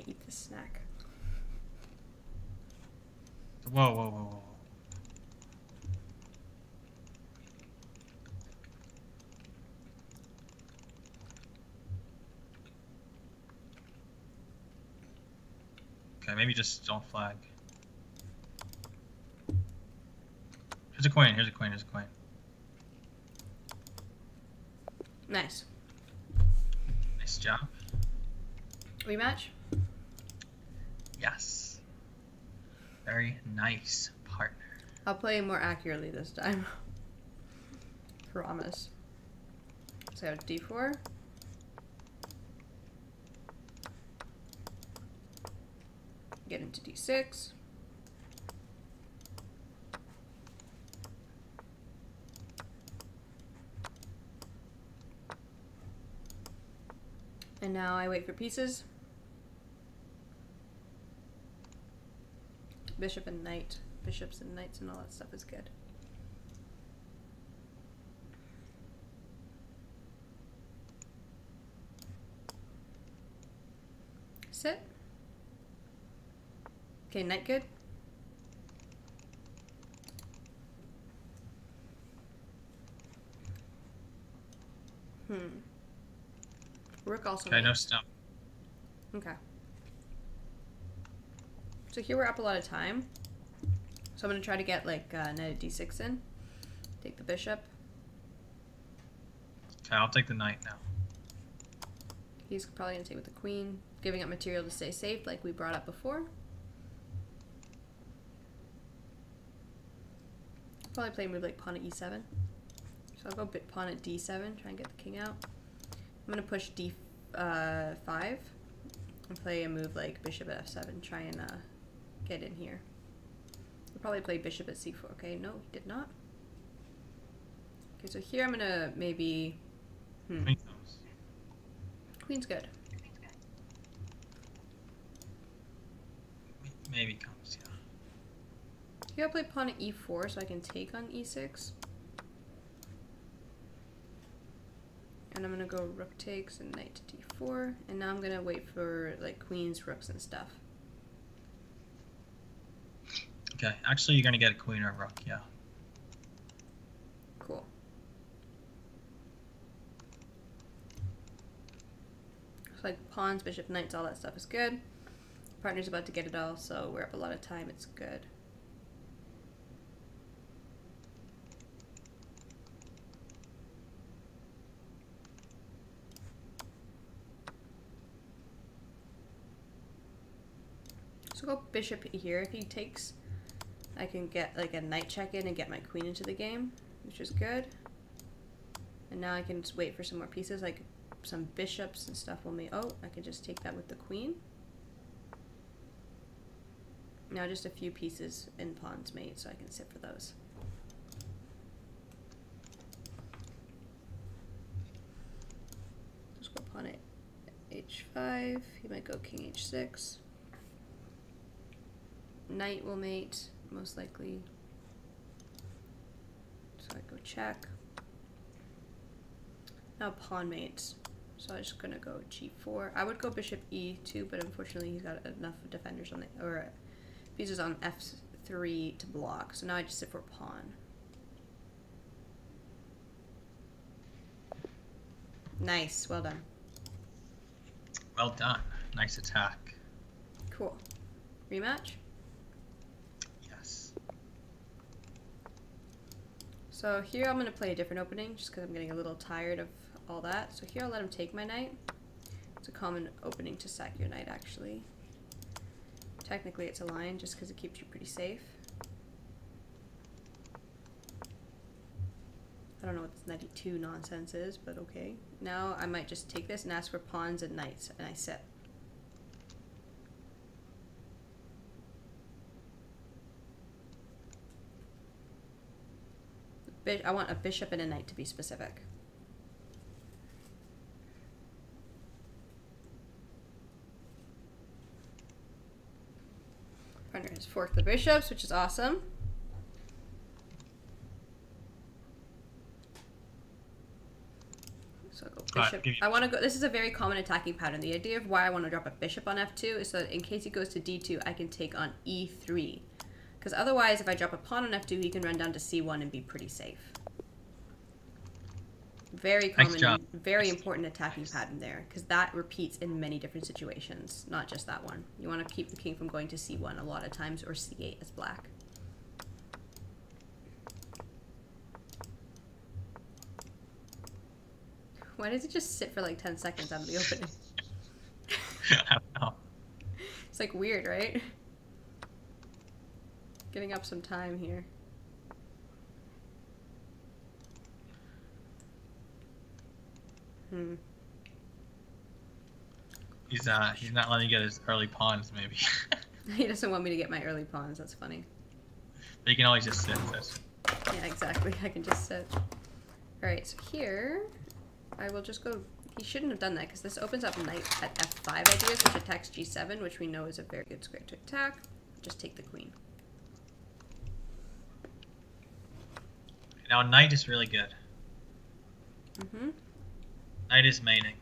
Eat this snack. Whoa, whoa, whoa, whoa. Okay, maybe just don't flag. Here's a coin, here's a coin, here's a coin. Nice. Nice job. Rematch? Yes. Very nice, partner. I'll play more accurately this time. Promise. So I have d4. Get into d6. And now I wait for pieces. Bishop and knight. Bishops and knights and all that stuff is good. Sit. Okay, knight good. Rook also. Okay, no stop. Okay. So here we're up a lot of time. So I'm going to try to get like knight at d6 in. Take the bishop. Okay, I'll take the knight now. He's probably going to take with the queen, giving up material to stay safe like we brought up before. Probably play a move like pawn at e7. So I'll go pawn at d7, try and get the king out. I'm going to push d5 and play a move like bishop at f7, try and get in here. We'll probably play bishop at c4. Okay, no, he did not. Okay, so here I'm going to maybe... Queen comes. Queen's good. Maybe comes, yeah. Here I'll play pawn at e4 so I can take on e6. And I'm going to go rook takes and knight to d4. And now I'm going to wait for like queens, rooks, and stuff. Okay, actually you're going to get a queen or a rook, yeah. Cool. So like pawns, bishop, knights, all that stuff is good. Partner's about to get it all, so we're up a lot of time. It's good. So go bishop here. If he takes, I can get like a knight check in and get my queen into the game, which is good. And now I can just wait for some more pieces, like some bishops and stuff will mate. Oh, I can just take that with the queen. Now just a few pieces in pawns mate, so I can sit for those. Just go pawn at h5. He might go king h6. Knight will mate, most likely. So I go check. Now pawn mates. So I'm just gonna go g4. I would go bishop e2, but unfortunately he's got enough defenders on the, or pieces on f3 to block. So now I just sit for pawn. Nice, well done. Well done. Nice attack. Cool. Rematch? Yes. So here I'm going to play a different opening just because I'm getting a little tired of all that. So here I'll let him take my knight. It's a common opening to sack your knight actually. Technically it's a line just because it keeps you pretty safe. I don't know what this knight e2 nonsense is, but okay. Now I might just take this and ask for pawns and knights, and I sit. I want a bishop and a knight to be specific. Partner has forked the bishops, which is awesome. So I'll go bishop. I want to go. This is a very common attacking pattern. The idea of why I want to drop a bishop on f2 is so that in case he goes to d2, I can take on e3. Because otherwise, if I drop a pawn on f2, he can run down to c1 and be pretty safe. Very common, and very important attacking pattern there, because that repeats in many different situations, not just that one. You want to keep the king from going to c1 a lot of times, or c8 as black. Why does it just sit for like 10 seconds out of the opening? I don't know. It's like weird, right? Getting up some time here. He's not letting you get his early pawns, maybe. He doesn't want me to get my early pawns. That's funny. But you can always just sit. Yeah, exactly. I can just sit. All right, so here I will just go he shouldn't have done that because this opens up knight at f5 ideas, which attacks g7, which we know is a very good square to attack. Just take the queen. Now knight is really good. Mm-hmm. Knight is mating,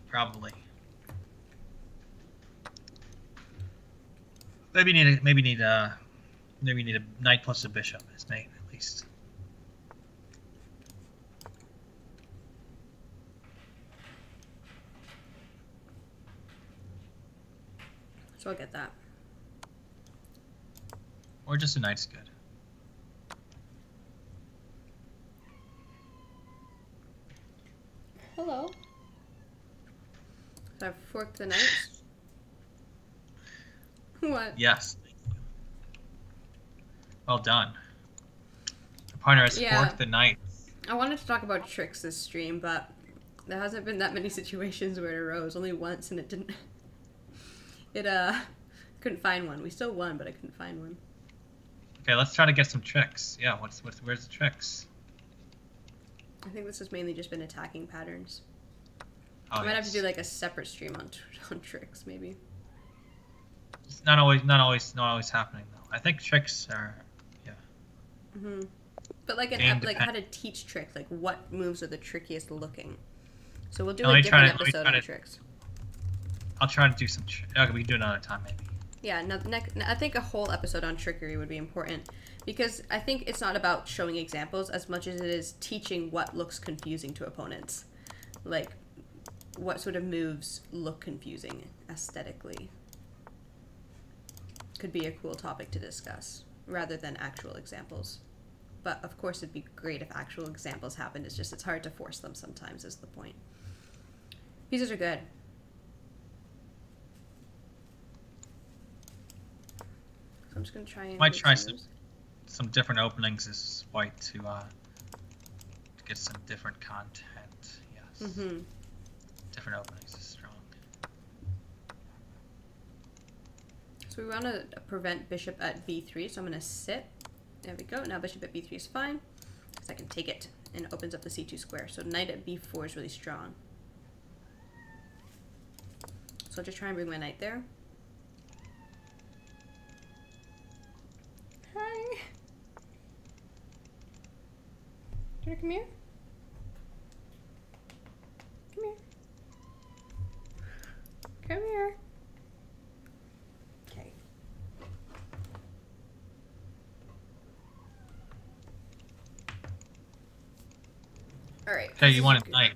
probably. Maybe need a knight plus a bishop as mate at least. So I'll get that. Or just a knight's good. Hello. So I've forked the knights. What? Yes. Well done. The partner has forked the knight. I wanted to talk about tricks this stream, but there hasn't been that many situations where it arose. Only once, and it didn't. It couldn't find one. We still won, but I couldn't find one. Okay, let's try to get some tricks. Yeah, where's the tricks? I think this has mainly just been attacking patterns. Oh, I might have to do like a separate stream on tricks, maybe. It's not always happening though. I think tricks are, yeah. Mhm. But like how to teach tricks, like what moves are the trickiest looking. So we'll do a different episode on tricks. I'll try to do some. Okay, we can do it another time maybe. Yeah, I think a whole episode on trickery would be important because I think it's not about showing examples as much as it is teaching what looks confusing to opponents. Like, what sort of moves look confusing aesthetically. Could be a cool topic to discuss rather than actual examples. But of course it'd be great if actual examples happened. It's just it's hard to force them sometimes is the point. Pieces are good. So I'm just gonna try and might try some different openings as white to get some different content. Yes. Mm-hmm. Different openings is strong. So we want to prevent bishop at b3, so I'm going to sit. There we go. Now bishop at b3 is fine, because I can take it, and it opens up the c2 square. So knight at b4 is really strong. So I'll just try and bring my knight there. Hi. Do you want to come here? Come here. Come here. Okay. All right. Okay, you want a knight.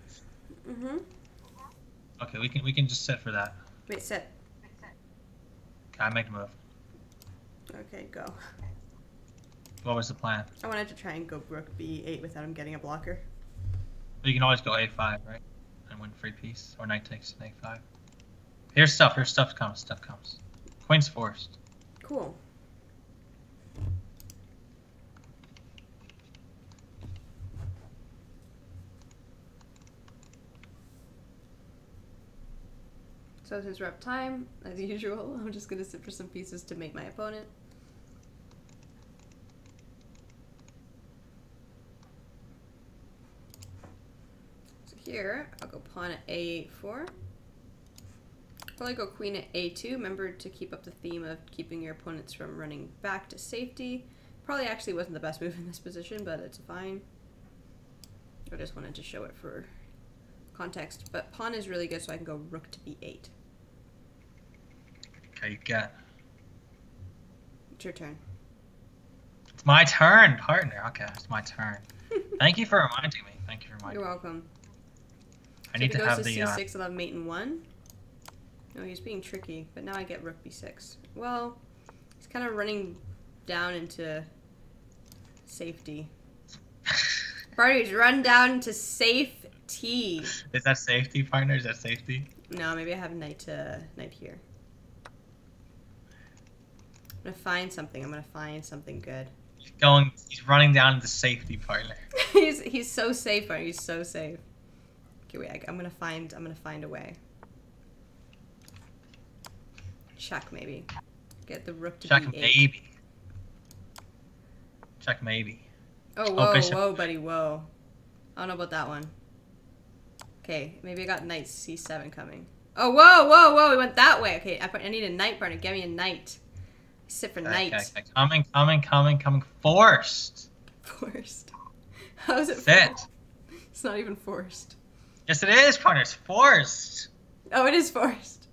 Mm-hmm. Okay, we can just set for that. Wait, set. Okay, I make a move. Okay, go. What was the plan? I wanted to try and go rook b8 without him getting a blocker. You can always go a5, right? And win free piece. Or knight takes an a5. Here's stuff comes. Queen's forced. Cool. So it's his rep time, as usual. I'm just gonna sit for some pieces to mate my opponent. So here, I'll go pawn at a4. Probably go queen at a2. Remember to keep up the theme of keeping your opponents from running back to safety. Probably actually wasn't the best move in this position, but it's fine. I just wanted to show it for context. But pawn is really good, so I can go rook to b8. Okay, you get. It's your turn. It's my turn, partner. Okay, it's my turn. Thank you for reminding me. You're welcome. I need to have the c6, I'll have mate in 1. No, he's being tricky, but now I get rook b6. Well, he's kind of running down into safety. Partner's run down to safety. Is that safety, partner? Is that safety? No, maybe I have knight here. I'm gonna find something. I'm gonna find something good. He's running down to safety, partner. he's so safe, partner. He's so safe. Okay, wait. I'm gonna find a way. Check maybe. Get the rook to check b8. maybe. Check maybe. Oh, whoa, whoa, buddy, whoa. I don't know about that one. Okay, maybe I got knight c7 coming. Oh, whoa, whoa, whoa, we went that way. Okay, I need a knight partner. Get me a knight. Sit for knight. Okay. Coming. Forced. Forced. How is it Sit. forced? It's not even forced. Yes, it is, partner. It's forced. Oh, it is forced.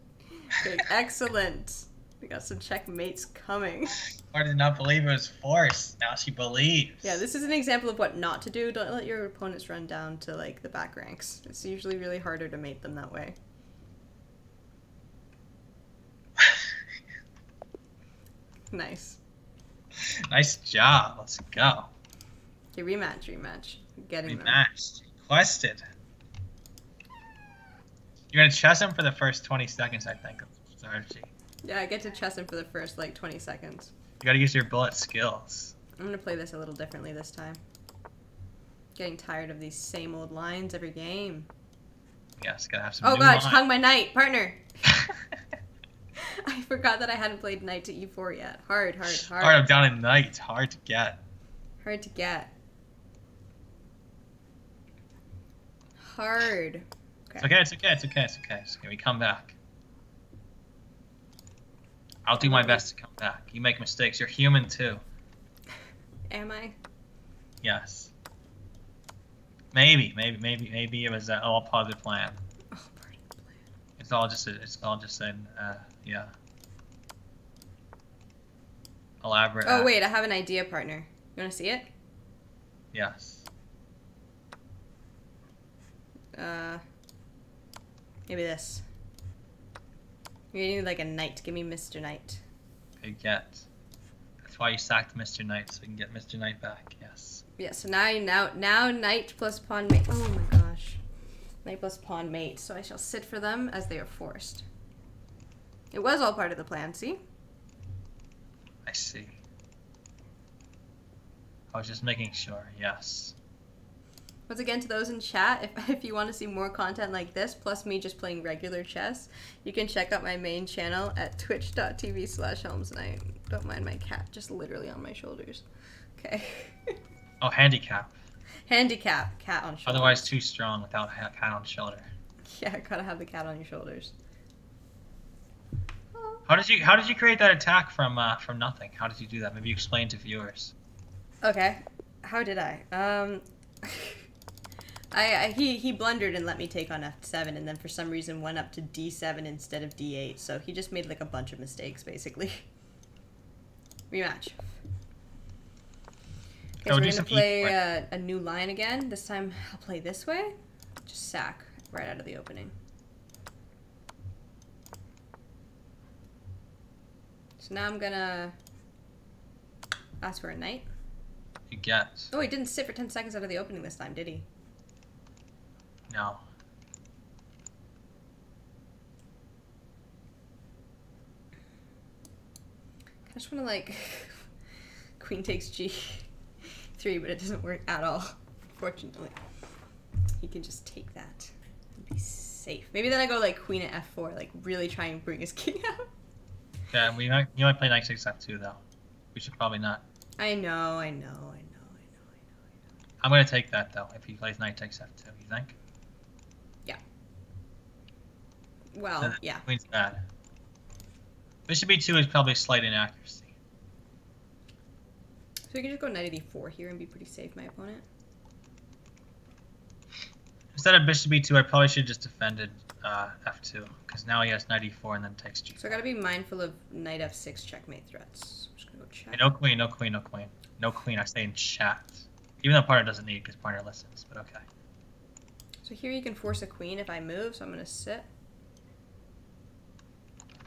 Okay, excellent. We got some checkmates coming. Partner did not believe it was forced. Now she believes. Yeah, this is an example of what not to do. Don't let your opponents run down to, like, the back ranks. It's usually really harder to mate them that way. Nice. Nice job. Let's go. Okay, rematch. Getting them. Rematched. Requested. You're gonna chess him for the first 20 seconds, I think, of strategy. Yeah, I get to chess him for the first, like, 20 seconds. You gotta use your bullet skills. I'm gonna play this a little differently this time. Getting tired of these same old lines every game. Yes, gotta have some Oh new god, I just lines. hung my knight. Partner! I forgot that I hadn't played knight to e4 yet. Hard. Alright, I'm down in knight. It's hard to get. Hard to get. Hard. Okay. It's okay. We come back. I'll do my best to come back. You make mistakes. You're human too. Am I? Yes. Maybe it was all part of the plan. Oh, part of the plan. It's all just an yeah. Elaborate. Oh wait, I have an idea, partner. You wanna see it? Yes. Maybe this. You're gonna need like a knight. Give me Mr. Knight. You get. That's why you sacked Mr. Knight, so we can get Mr. Knight back. Yes. Yeah. So now knight plus pawn mate. Oh my gosh. Knight plus pawn mate. So I shall sit for them as they are forced. It was all part of the plan. See? I see. I was just making sure. Yes. Once again, to those in chat, if you want to see more content like this, plus me just playing regular chess, you can check out my main channel at twitch.tv/helmsknight. Don't mind my cat, just literally on my shoulders. Okay. Oh, handicap. Handicap, cat on shoulders. Otherwise too strong without a cat on shoulder. Yeah, gotta have the cat on your shoulders. How did you create that attack from nothing? How did you do that? Maybe explain to viewers. Okay, how did I? He blundered and let me take on f7, and then for some reason went up to d7 instead of d8. So he just made like a bunch of mistakes, basically. Rematch. Okay, so we're gonna play a new line again. This time I'll play this way. Just sack right out of the opening. So now I'm gonna ask for a knight. You get. Oh, he didn't sit for 10 seconds out of the opening this time, did he? No. I just want to like queen takes g3, but it doesn't work at all. Fortunately, he can just take that and be safe. Maybe then I go like queen at f4, like really try and bring his king out. Yeah, you might play knight 6 f2 though. We should probably not. I know. I'm gonna take that though. If he plays knight takes f2, you think? Yeah. Well, yeah. Queen's bad. Bishop b2 is probably a slight inaccuracy. So we can just go knight at e4 here and be pretty safe, my opponent. Instead of bishop b2, I probably should have just defended f2, because now he has knight e4 and then takes g5. So I gotta be mindful of knight f6 checkmate threats. I'm just gonna go check. No queen, no queen, no queen. No queen, I say in chat. Even though partner doesn't need, because partner listens, but okay. So here you can force a queen if I move, so I'm gonna sit.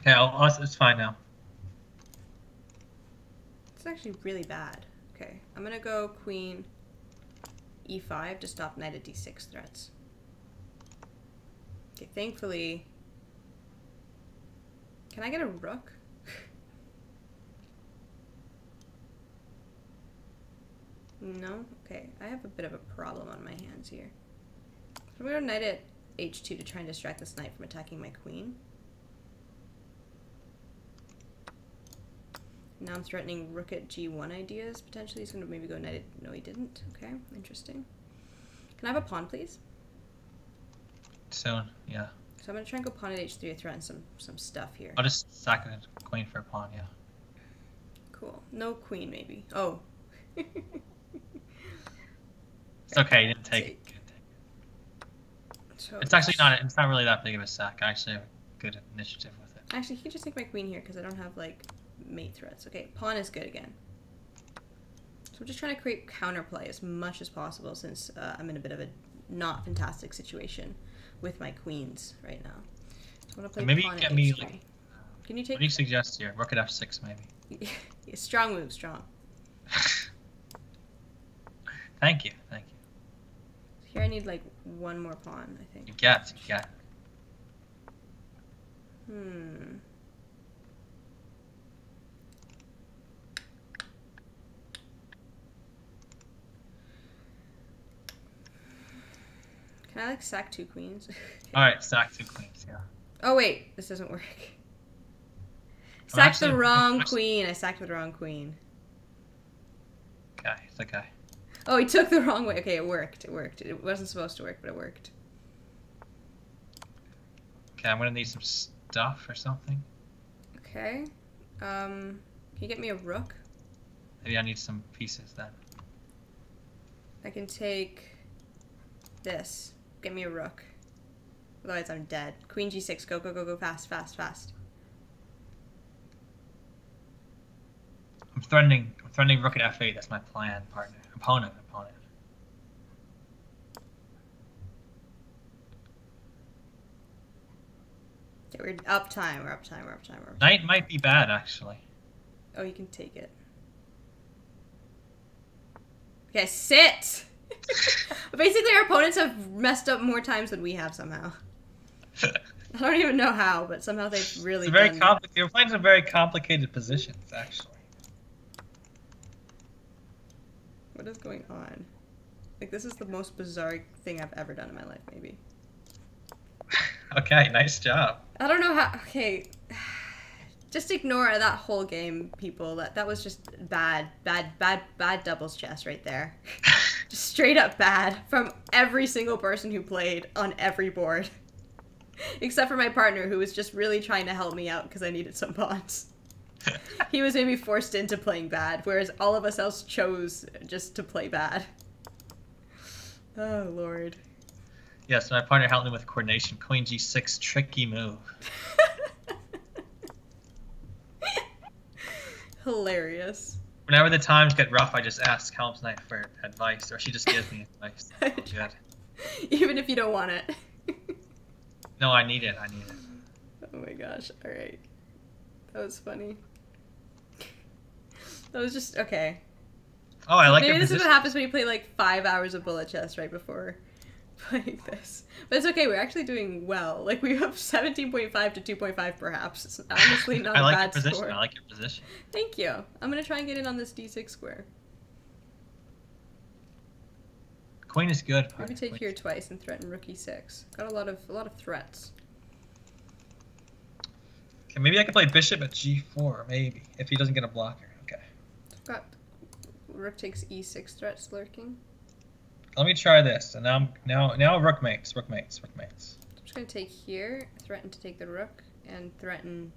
Okay, it's fine now. It's actually really bad. Okay, I'm gonna go queen e5 to stop knight at d6 threats. Okay, thankfully... Can I get a rook? No? Okay, I have a bit of a problem on my hands here. So I'm gonna go knight at h2 to try and distract this knight from attacking my queen. Now I'm threatening rook at g1 ideas, potentially. He's gonna maybe go knight at... No, he didn't. Okay, interesting. Can I have a pawn, please? soon. Yeah. So I'm gonna try and go pawn at h3 to threaten some stuff here. I'll just sack a queen for a pawn. Yeah. Cool. No queen, maybe. Oh. It's okay. You didn't take it. So It's actually not. It's not really that big of a sack. I actually have a good initiative with it. Actually, you can just take my queen here because I don't have like mate threats. Okay, pawn is good again. So we're just trying to create counterplay as much as possible since I'm in a bit of a not fantastic situation with my queens right now. So I want to play Maybe pawn you get at me h3. like. Can you take? What do you suggest here? Rook at f6 maybe. Yeah, strong move, strong. Thank you. Thank you. Here I need like one more pawn, I think. You get. Hmm. Can I like sack 2 queens? Alright, sack 2 queens, yeah. Oh wait, this doesn't work. Oh, Sacked actually, the wrong actually- queen. I sacked the wrong queen. Okay, it's okay. Oh, he took the wrong way. Okay, it worked. It worked. It wasn't supposed to work, but it worked. Okay, I'm gonna need some stuff or something. Okay. Can you get me a rook? Maybe I need some pieces then. I can take this. Get me a rook. Otherwise I'm dead. Queen g6. Go, go, go, go. Fast, fast, fast. I'm threatening rook at f8. That's my plan, partner. Opponent. Okay, we're up time. We're up time. Knight might be bad, actually. Oh, you can take it. Okay, sit! Basically, our opponents have messed up more times than we have somehow. I don't even know how, but somehow they've really done... You're playing some very complicated positions, actually. What is going on? Like, this is the most bizarre thing I've ever done in my life, maybe. Okay, nice job. I don't know how... Okay. Just ignore that whole game, people. That was just bad doubles chess right there. Just straight up bad from every single person who played on every board. Except for my partner, who was just really trying to help me out because I needed some pawns. He was maybe forced into playing bad, whereas all of us else chose just to play bad. Oh, Lord. Yes, my partner helped me with coordination. Queen g6, tricky move. Hilarious. Whenever the times get rough, I just ask helmsknight for advice, or she just gives me advice. Oh, good. Even if you don't want it. No, I need it. Oh my gosh. Alright. That was funny. That was just... Okay. Oh, I like your Maybe this is position. what happens when you play like 5 hours of bullet chess right before playing this. But it's okay, we're actually doing well. Like, we have 17.5 to 2.5 perhaps. It's honestly not I a like bad your position. score. I like your position. Thank you. I'm gonna try and get in on this d6 square. Queen is good. Partner. Maybe take Queen. here twice and threaten rook e6. Got a lot of threats. Okay, maybe I can play bishop at g4, maybe, if he doesn't get a blocker. Okay. I've got rook takes e6 threats lurking. Let me try this. And now rook mates. I'm just gonna take here, threaten to take the rook, and threaten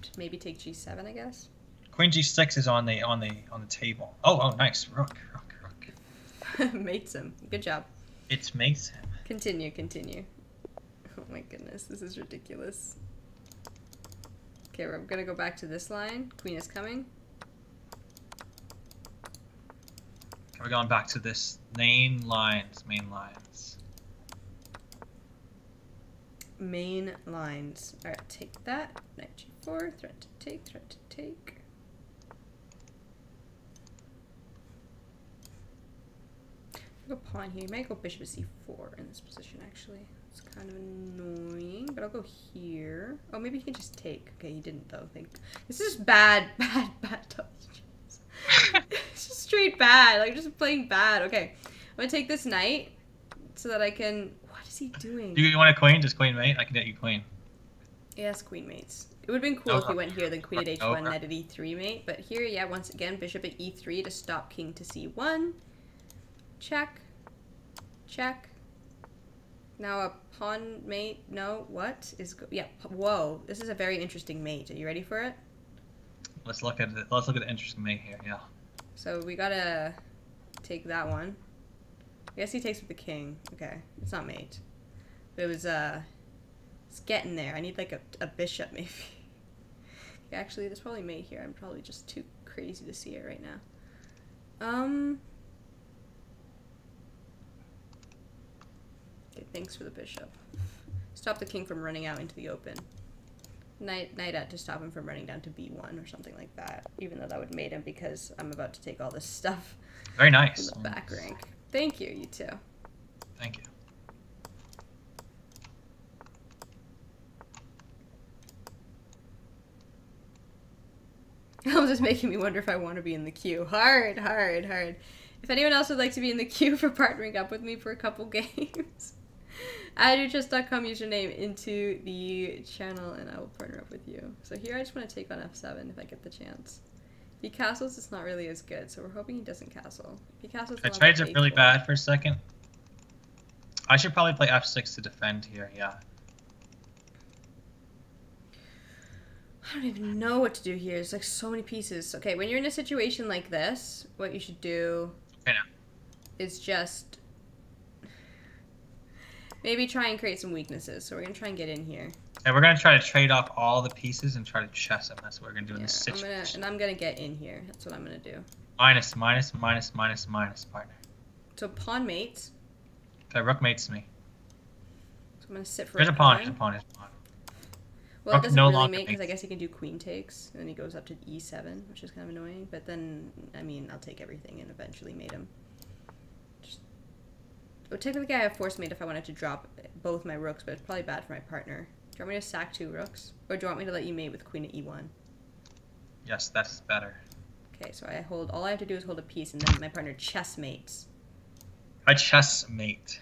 to maybe take g7, I guess. Queen g6 is on the table. Oh, nice. Rook. Mates him. Good job. It makes him. Continue. Oh my goodness, this is ridiculous. Okay, we're gonna go back to this line. Queen is coming. We're going back to this main lines. Main lines. Alright, take that. Knight g4, threat to take. I'll go pawn here. You might go bishop to c4 in this position, actually. It's kind of annoying, but I'll go here. Oh, maybe he can just take. Okay, he didn't, though. This is bad doubles chess. It's just straight bad. Like, just playing bad. Okay, I'm gonna take this knight so that I can... What is he doing? Do you want a queen? Just queen mate? I can get you queen. Yes, queen mates. It would have been cool if he went here, then queen at h1, knight at e3 mate. But here, yeah, once again, bishop at e3 to stop king to c1. Check. Now a pawn mate. No, what is? Yeah. Whoa. This is a very interesting mate. Are you ready for it? Let's look at it. Let's look at the interesting mate here. Yeah. So we gotta take that one. I guess he takes with the king. Okay, it's not mate. But it was it's getting there. I need like a bishop maybe. Okay, actually, there's probably mate here. I'm probably just too crazy to see it right now. Okay, thanks for the bishop. Stop the king from running out into the open. Knight out to stop him from running down to b1 or something like that. Even though that would mate him because I'm about to take all this stuff. Very nice. From the back rank. Thank you, you too. Thank you. It's just making me wonder if I want to be in the queue. Hard. If anyone else would like to be in the queue for partnering up with me for a couple games, add your chess.com username into the channel and I will partner up with you. So here I just want to take on f7 if I get the chance. If he castles, it's not really as good, so we're hoping he doesn't castle. If he castles, the trades are really bad for a second. I should probably play f6 to defend here, yeah. I don't even know what to do here. There's like so many pieces. Okay, when you're in a situation like this, what you should do is just maybe try and create some weaknesses. So we're going to try and get in here. And we're going to try to trade off all the pieces and try to chess them. That's what we're going to do in this situation. I'm going to get in here. That's what I'm going to do. Minus, partner. So pawn mates. Okay, rook mates me. So I'm going to sit for There's a pawn. There's a pawn. Well, it doesn't really mate because I guess he can do queen takes, and then he goes up to e7, which is kind of annoying. But then, I mean, I'll take everything and eventually mate him. Well, technically I have force mate if I wanted to drop both my rooks, but it's probably bad for my partner. Do you want me to sack 2 rooks? Or do you want me to let you mate with queen at e1? Yes, that's better. Okay, so I hold, all I have to do is hold a piece, and then my partner chess mates. I chess mate.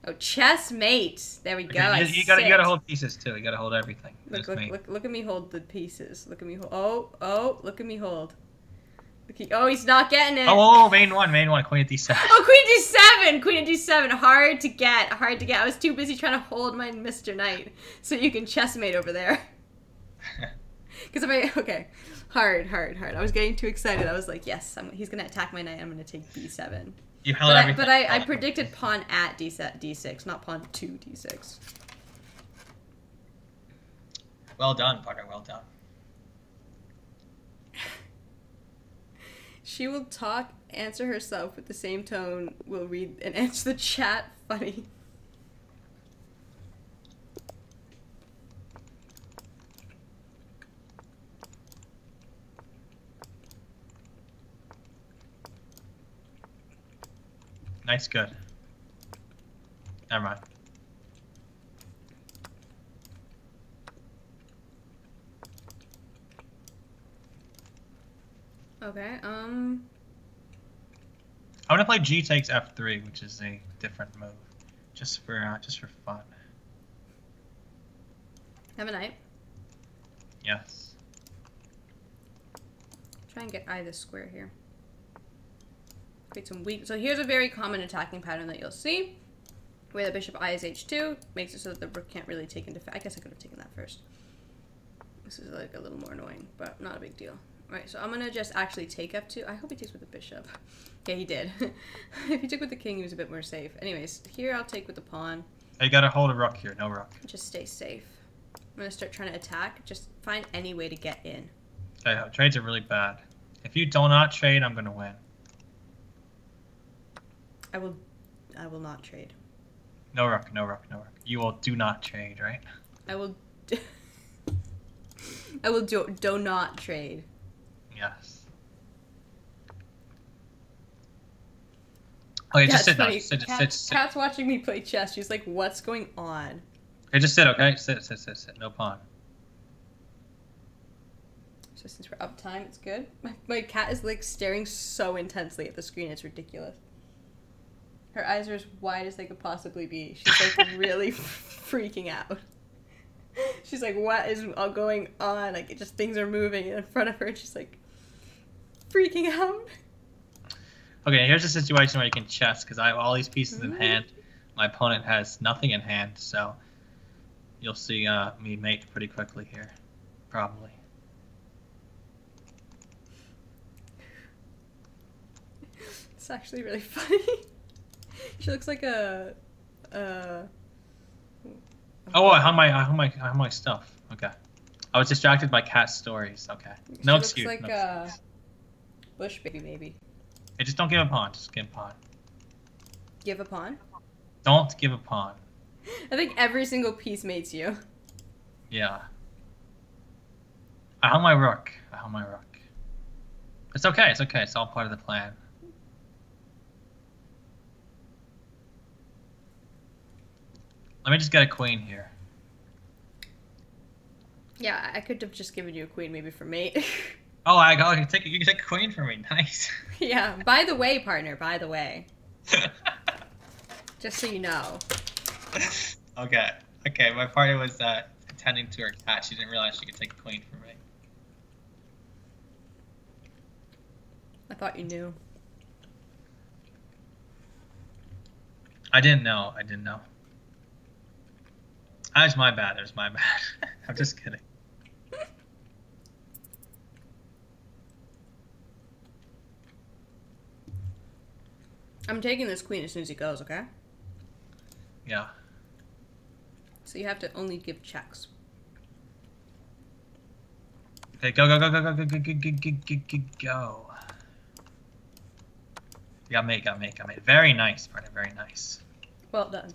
Oh, chess mates. There we go. Okay, you gotta hold pieces too. You gotta hold everything. Look at me hold the pieces. Look at me hold. Oh, look at me hold. Oh, he's not getting it. Oh, main one, queen at d7. Oh, queen at d7, hard to get. I was too busy trying to hold my Mr. Knight so you can chessmate over there. Because okay, hard. I was getting too excited. I was like, yes, he's gonna attack my knight. I'm gonna take b7. You held everything. But I predicted pawn at d6, not pawn to d6. Well done, partner. Well done. She will talk, answer herself with the same tone, will read and answer the chat. Funny. Nice, good. Never mind. Okay, I'm gonna play G takes F3, which is a different move, just for fun. Have a knight. Yes. Try and get I this square here. Create some weak. So here's a very common attacking pattern that you'll see, where the bishop I is h2 makes it so that the rook can't really take into. I guess I could have taken that first. This is like a little more annoying, but not a big deal. Alright, so I'm gonna just actually take f2. I hope he takes with the bishop. Yeah, he did. If he took with the king, he was a bit more safe. Anyways, here I'll take with the pawn. You gotta hold a rook here, no rook. Just stay safe. I'm gonna start trying to attack. Just find any way to get in. Okay, trades are really bad. If you do not trade, I'm gonna win. I will not trade. No rook. You will do not trade, right? I will do not trade. Yes. Okay, just sit down. Sit. Kat's watching me play chess. She's like, what's going on? Okay, just sit, okay? Sit. No pawn. So since we're up time, it's good. My cat is like staring so intensely at the screen, it's ridiculous. Her eyes are as wide as they could possibly be. She's like really freaking out. She's like, what is all going on? Like, just things are moving in front of her, and she's like freaking out. Okay, here's a situation where you can chess, because I have all these pieces in hand. My opponent has nothing in hand, so you'll see me mate pretty quickly here, probably. It's actually really funny. She looks like a. Oh, I hung my stuff. Okay. I was distracted by Cat's stories. Okay. No excuse. Looks like no a excuse. bush baby, maybe. Hey, just don't give a pawn. Just give a pawn. Give a pawn? Don't give a pawn. I think every single piece mates you. Yeah. I hung my rook. It's okay. It's okay. It's all part of the plan. Let me just get a queen here. Yeah, I could have just given you a queen maybe for mate. Oh, you can take a queen for me. Nice. Yeah. By the way, partner, by the way. Just so you know. Okay. Okay, my partner was attending to her cat. She didn't realize she could take a queen for me. I thought you knew. I didn't know. That was my bad. I'm just kidding. I'm taking this queen as soon as he goes, okay? Yeah. So you have to only give checks. Okay, go. Got mate. Very nice, partner. Very nice. Well done.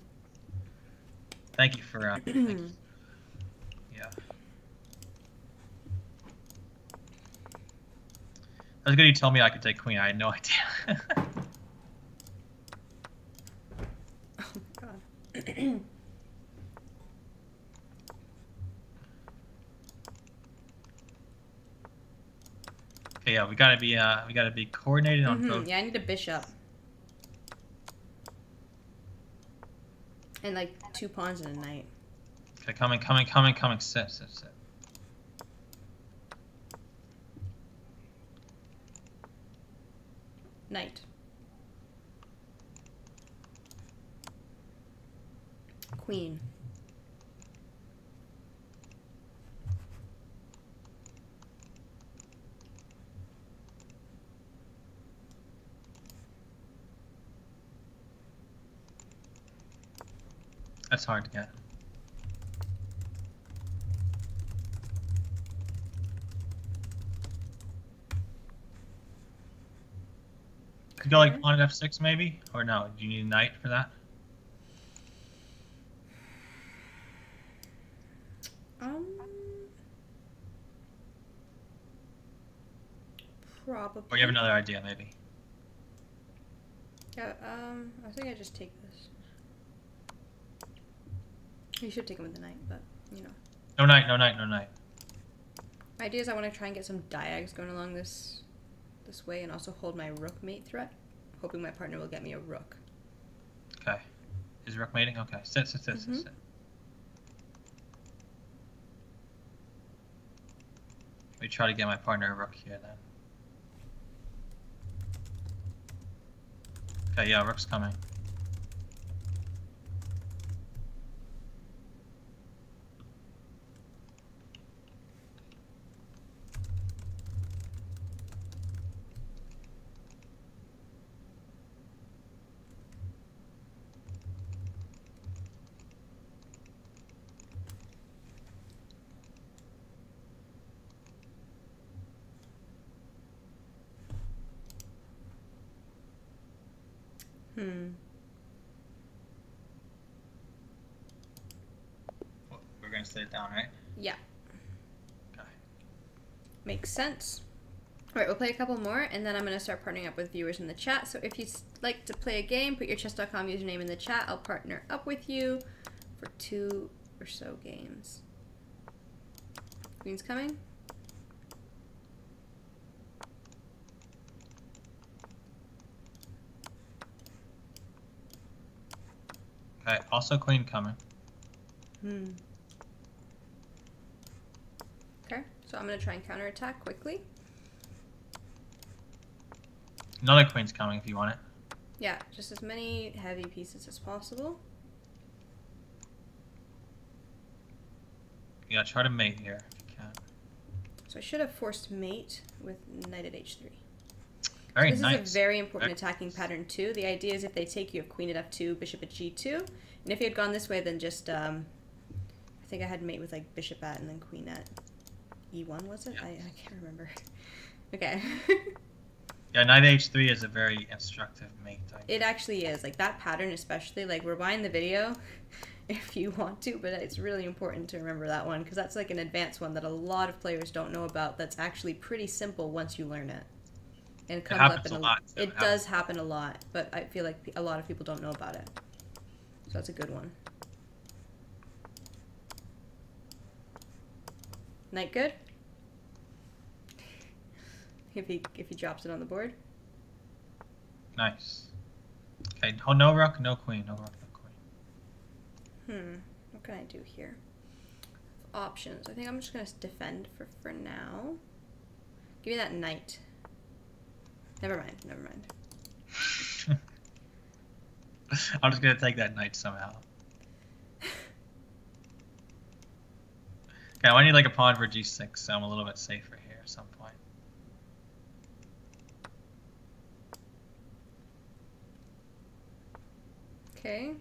Thank you for. Thank you. Yeah. That was good. You told me I could take queen. I had no idea. Oh my god. Okay, yeah, we gotta be coordinated on both. Yeah, I need a bishop. And like 2 pawns and a knight. Okay, coming. Sit. Knight. Queen. That's hard to get. Could go like pawn at f6 maybe, or no? Do you need a knight for that? Probably. Or you have another idea maybe? Yeah. I think I just take this. You should take him with the knight, but you know. No knight. My idea is I want to try and get some diags going along this way, and also hold my rook mate threat, hoping my partner will get me a rook. Okay. Is rook mating? Okay. Sit. We try to get my partner a rook here then. Okay, yeah, rook's coming. We're gonna sit it down, right? Yeah. Okay. Makes sense. Alright, we'll play a couple more, and then I'm going to start partnering up with viewers in the chat. So if you'd like to play a game, put your chess.com username in the chat. I'll partner up with you for 2 or so games. Queen's coming. Okay, also queen coming. Okay, so I'm going to try and counterattack quickly. Another queen's coming if you want it. Yeah, just as many heavy pieces as possible. Yeah, try to mate here if you can. So I should have forced mate with knight at h3. Very So this nice. is a very important attacking pattern too. The idea is if they take, you have queen at f2, bishop at g2. And if you had gone this way, then just, I think I had mate with like bishop at and then queen at e1, was it? Yeah. I can't remember. Okay. Yeah, knight h3 is a very instructive mate. It actually is. Like that pattern especially, like rewind the video if you want to, but it's really important to remember that one because that's like an advanced one that a lot of players don't know about that's actually pretty simple once you learn it. And it comes up in a lot. It does happen a lot, but I feel like a lot of people don't know about it. So that's a good one. Knight good? If he drops it on the board. Nice. Okay, no rook, no queen, no rook, no queen. What can I do here? Options. I think I'm just gonna defend for now. Give me that knight. Never mind. Never mind. I'm just gonna take that knight somehow. Okay, I need like a pawn for g6, so I'm a little bit safer here at some point. Okay.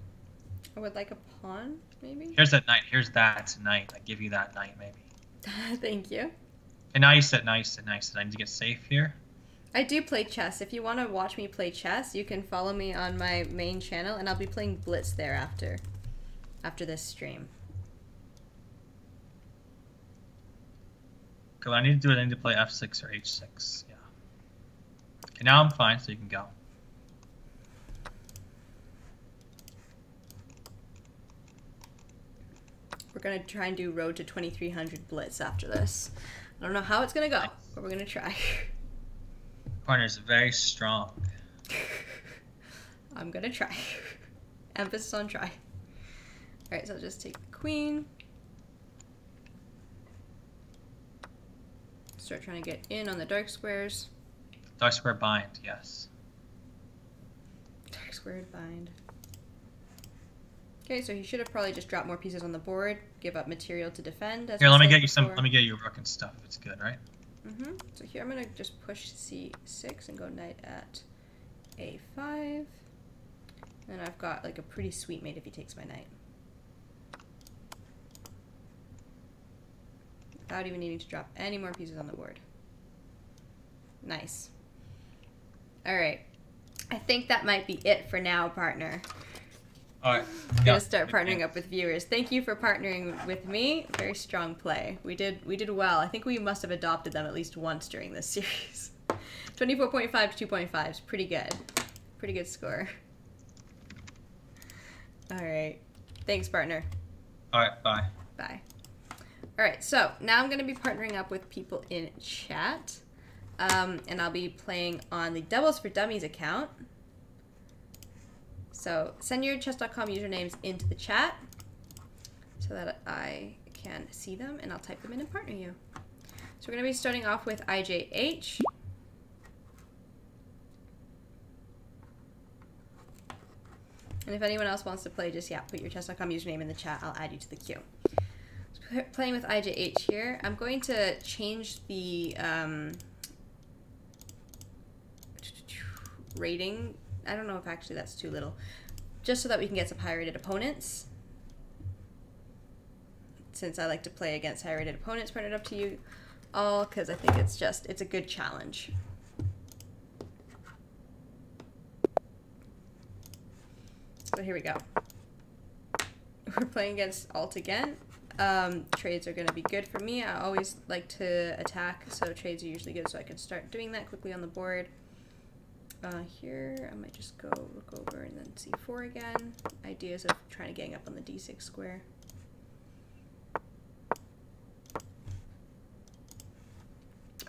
I would like a pawn, maybe? Here's that knight. Here's that knight. I give you that knight, maybe. Thank you. And now you said nice. I need to get safe here. I do play chess. If you want to watch me play chess, you can follow me on my main channel, and I'll be playing Blitz there after this stream. Okay, what I need to do is I need to play f6 or h6. Yeah. Okay, now I'm fine, so you can go. We're going to try and do road to 2300 Blitz after this. I don't know how it's going to go, but we're going to try. Partner's very strong. I'm going to try. Emphasis on try. Alright, so I'll just take the queen. Start trying to get in on the dark squares. Dark square bind, yes. Dark squared bind. Okay, so he should have probably just dropped more pieces on the board, give up material to defend. Here, let me get you some. Let me get you a rook and stuff. If it's good, right? So here I'm gonna just push c6 and go knight at a5. And I've got like a pretty sweet mate if he takes my knight. Without even needing to drop any more pieces on the board. Nice. Alright. I think that might be it for now, partner. Alright. I'm gonna start partnering up with viewers. Thank you for partnering with me. Very strong play. We did well. I think we must have adopted them at least once during this series. 24.5 to 2.5 is pretty good. Pretty good score. Alright. Thanks, partner. Alright, bye. Bye. Alright, so now I'm going to be partnering up with people in chat. And I'll be playing on the Doubles for Dummies account. So send your chess.com usernames into the chat so that I can see them and I'll type them in and partner you. So we're going to be starting off with IJH. And if anyone else wants to play, just, put your chess.com username in the chat. I'll add you to the queue. So playing with IJH here. I'm going to change the rating. I don't know if actually that's too little. Just so that we can get some high-rated opponents. Since I like to play against high-rated opponents, partnered up to you all, because I think it's a good challenge. So here we go. We're playing against Alt again. Trades are going to be good for me. I always like to attack, so trades are usually good, so I can start doing that quickly on the board. Here, I might just go rook over and then c4 again. Ideas of trying to gang up on the d6 square.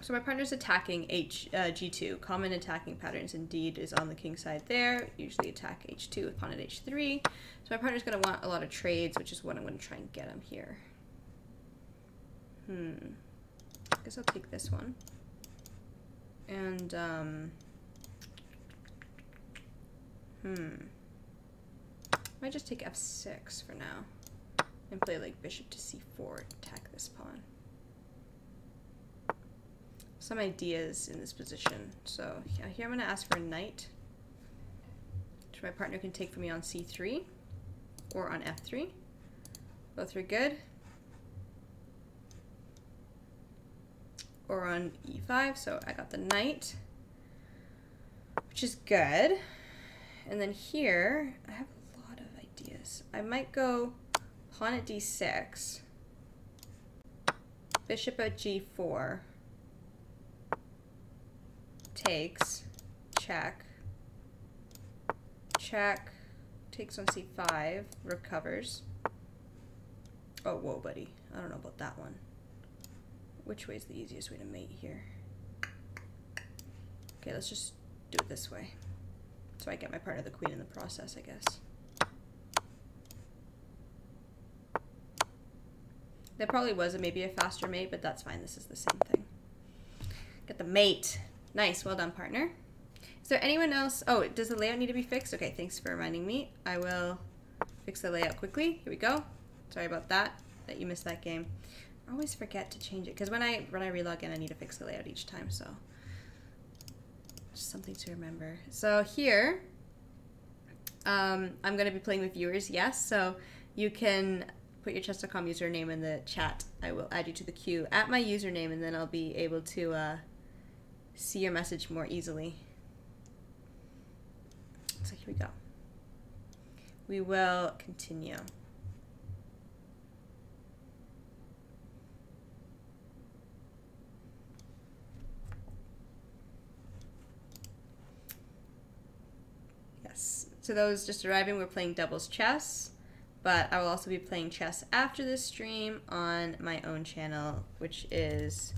So my partner's attacking g2. Common attacking patterns indeed is on the king side there. Usually attack h2 with pawn at h3. So my partner's going to want a lot of trades, which is what I'm going to try and get him here. I guess I'll take this one. And, might just take f6 for now. And play like bishop to c4, attack this pawn. Some ideas in this position. So yeah, here I'm going to ask for a knight, which my partner can take for me on c3 or on f3. Both are good. Or on e5, so I got the knight, which is good. And then here, I have a lot of ideas. I might go pawn at d6, bishop at g4, takes, check, check, takes on c5, recovers. Oh, whoa, buddy. I don't know about that one. Which way is the easiest way to mate here? Okay, let's just do it this way. So I get my partner the queen in the process, I guess. There probably was maybe a faster mate, but that's fine. This is the same thing. Get the mate. Nice. Well done, partner. Is there anyone else? Oh, does the layout need to be fixed? Okay, thanks for reminding me. I will fix the layout quickly. Here we go. Sorry about that you missed that game. I always forget to change it because when I relog in, I need to fix the layout each time. So just something to remember. So here, I'm going to be playing with viewers. Yes, so you can put your chess.com username in the chat. I will add you to the queue at my username, and then I'll be able to see your message more easily. So here we go. We will continue. Yes. To those just arriving, we're playing doubles chess. But I will also be playing chess after this stream on my own channel, which is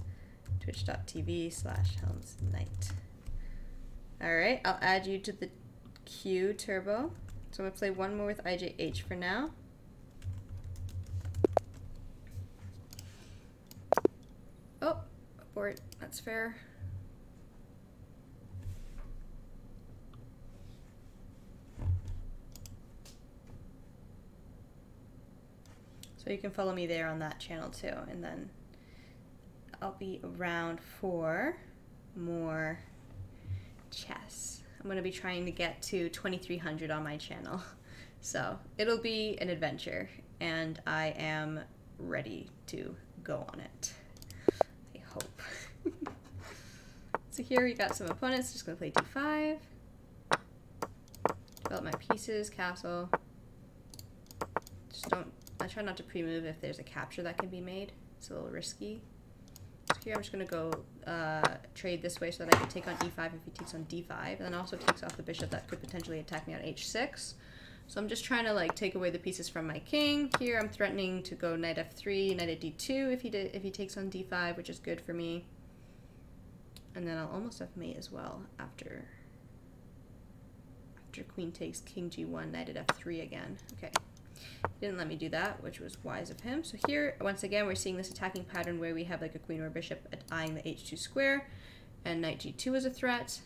twitch.tv/helmsknight. Alright, I'll add you to the queue, Turbo. So I'm going to play one more with IJH for now. Oh, abort. That's fair. So you can follow me there on that channel too, and then I'll be around for more chess. I'm going to be trying to get to 2300 on my channel, so it'll be an adventure, and I am ready to go on it. I hope. So here we got some opponents. Just going to play d5, develop my pieces, castle. Just don't. I try not to pre-move if there's a capture that can be made. It's a little risky. So here I'm just going to go trade this way so that I can take on e5 if he takes on d5. And then also takes off the bishop that could potentially attack me on h6. So I'm just trying to like take away the pieces from my king. Here I'm threatening to go knight f3, knight at d2 if he takes on d5, which is good for me. And then I'll almost have mate as well after queen takes king g1, knight at f3 again. Okay. He didn't let me do that, which was wise of him. So here, once again, we're seeing this attacking pattern where we have like a queen or a bishop eyeing the h2 square, and knight g2 is a threat.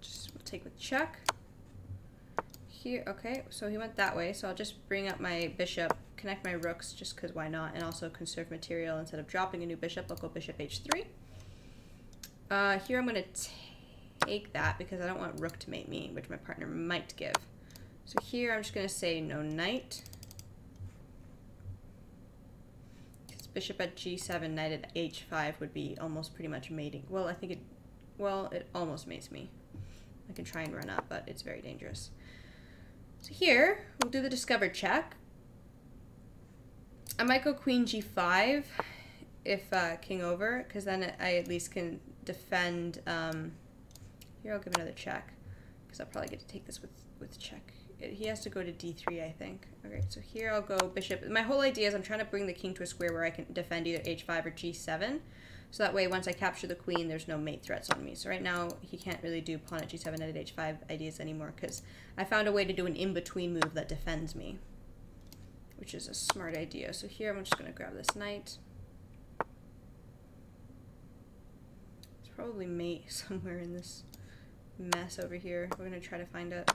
Just we'll take with check. Here, okay, so he went that way, so I'll just bring up my bishop, connect my rooks, just because why not, and also conserve material. Instead of dropping a new bishop, I'll go bishop h3. Here I'm going to take that because I don't want rook to mate me, which my partner might give. So here I'm just going to say no knight. Because bishop at g7, knight at h5 would be almost pretty much mating. Well, I think it almost mates me. I can try and run up, but it's very dangerous. So here, we'll do the discovered check. I might go queen g5 if king over, because then I at least can defend. Here I'll give another check, because I'll probably get to take this with check. He has to go to d3, I think. Okay, so here I'll go bishop. My whole idea is I'm trying to bring the king to a square where I can defend either h5 or g7. So that way, once I capture the queen, there's no mate threats on me. So right now, he can't really do pawn at g7, knight at h5 ideas anymore, because I found a way to do an in-between move that defends me, which is a smart idea. So here I'm just going to grab this knight. It's probably mate somewhere in this mess over here. We're going to try to find it.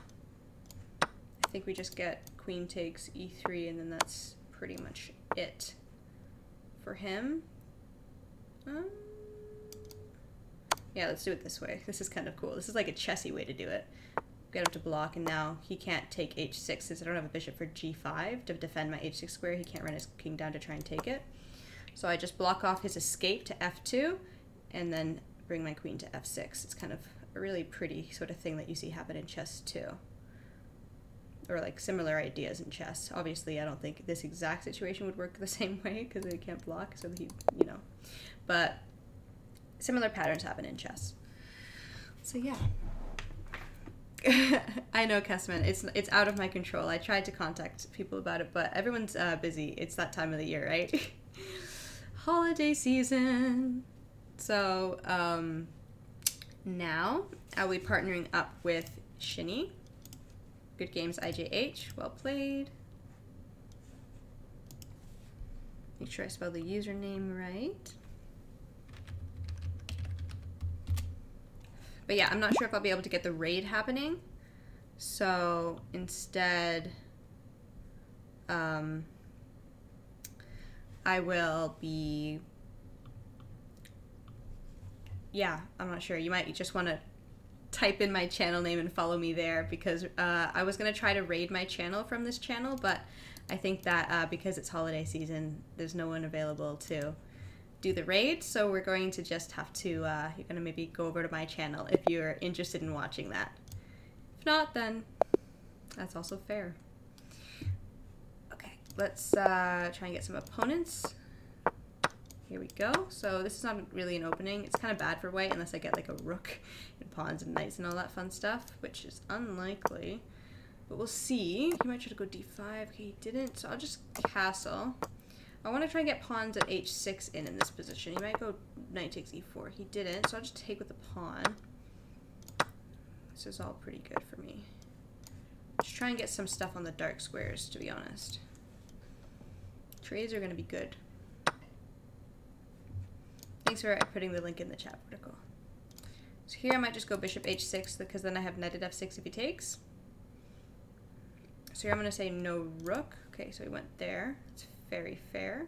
I think we just get queen takes e3, and then that's pretty much it for him. Yeah, let's do it this way. This is kind of cool. This is like a chessy way to do it. Get him to block, and now he can't take h6 since I don't have a bishop for g5 to defend my h6 square. He can't run his king down to try and take it. So I just block off his escape to f2, and then bring my queen to f6. It's kind of a really pretty sort of thing that you see happen in chess too. Or like similar ideas in chess. Obviously, I don't think this exact situation would work the same way because they can't block, so he, you know. But similar patterns happen in chess. So yeah. I know, Kessman, it's out of my control. I tried to contact people about it, but everyone's busy. It's that time of the year, right? Holiday season. So now I'll be partnering up with Shinny. Good games, IJH. Well played. Make sure I spell the username right. But yeah, I'm not sure if I'll be able to get the raid happening. So instead, I will be, yeah, I'm not sure. You might just want to type in my channel name and follow me there, because I was going to try to raid my channel from this channel, but I think that because it's holiday season, there's no one available to do the raid, so we're going to just have to, you're going to maybe go over to my channel if you're interested in watching that. If not, then that's also fair. Okay, let's try and get some opponents. Here we go. So this is not really an opening. It's kind of bad for white unless I get like a rook and pawns and knights and all that fun stuff, which is unlikely. But we'll see. He might try to go d5. Okay, he didn't, so I'll just castle. I want to try and get pawns at h6 in this position. He might go knight takes e4. He didn't, so I'll just take with the pawn. This is all pretty good for me. Just try and get some stuff on the dark squares, to be honest. Trades are going to be good. Thanks for putting the link in the chat article. So here I might just go bishop h6, because then I have knight at f6 if he takes. So here I'm going to say no rook. Okay, so he went there. It's very fair.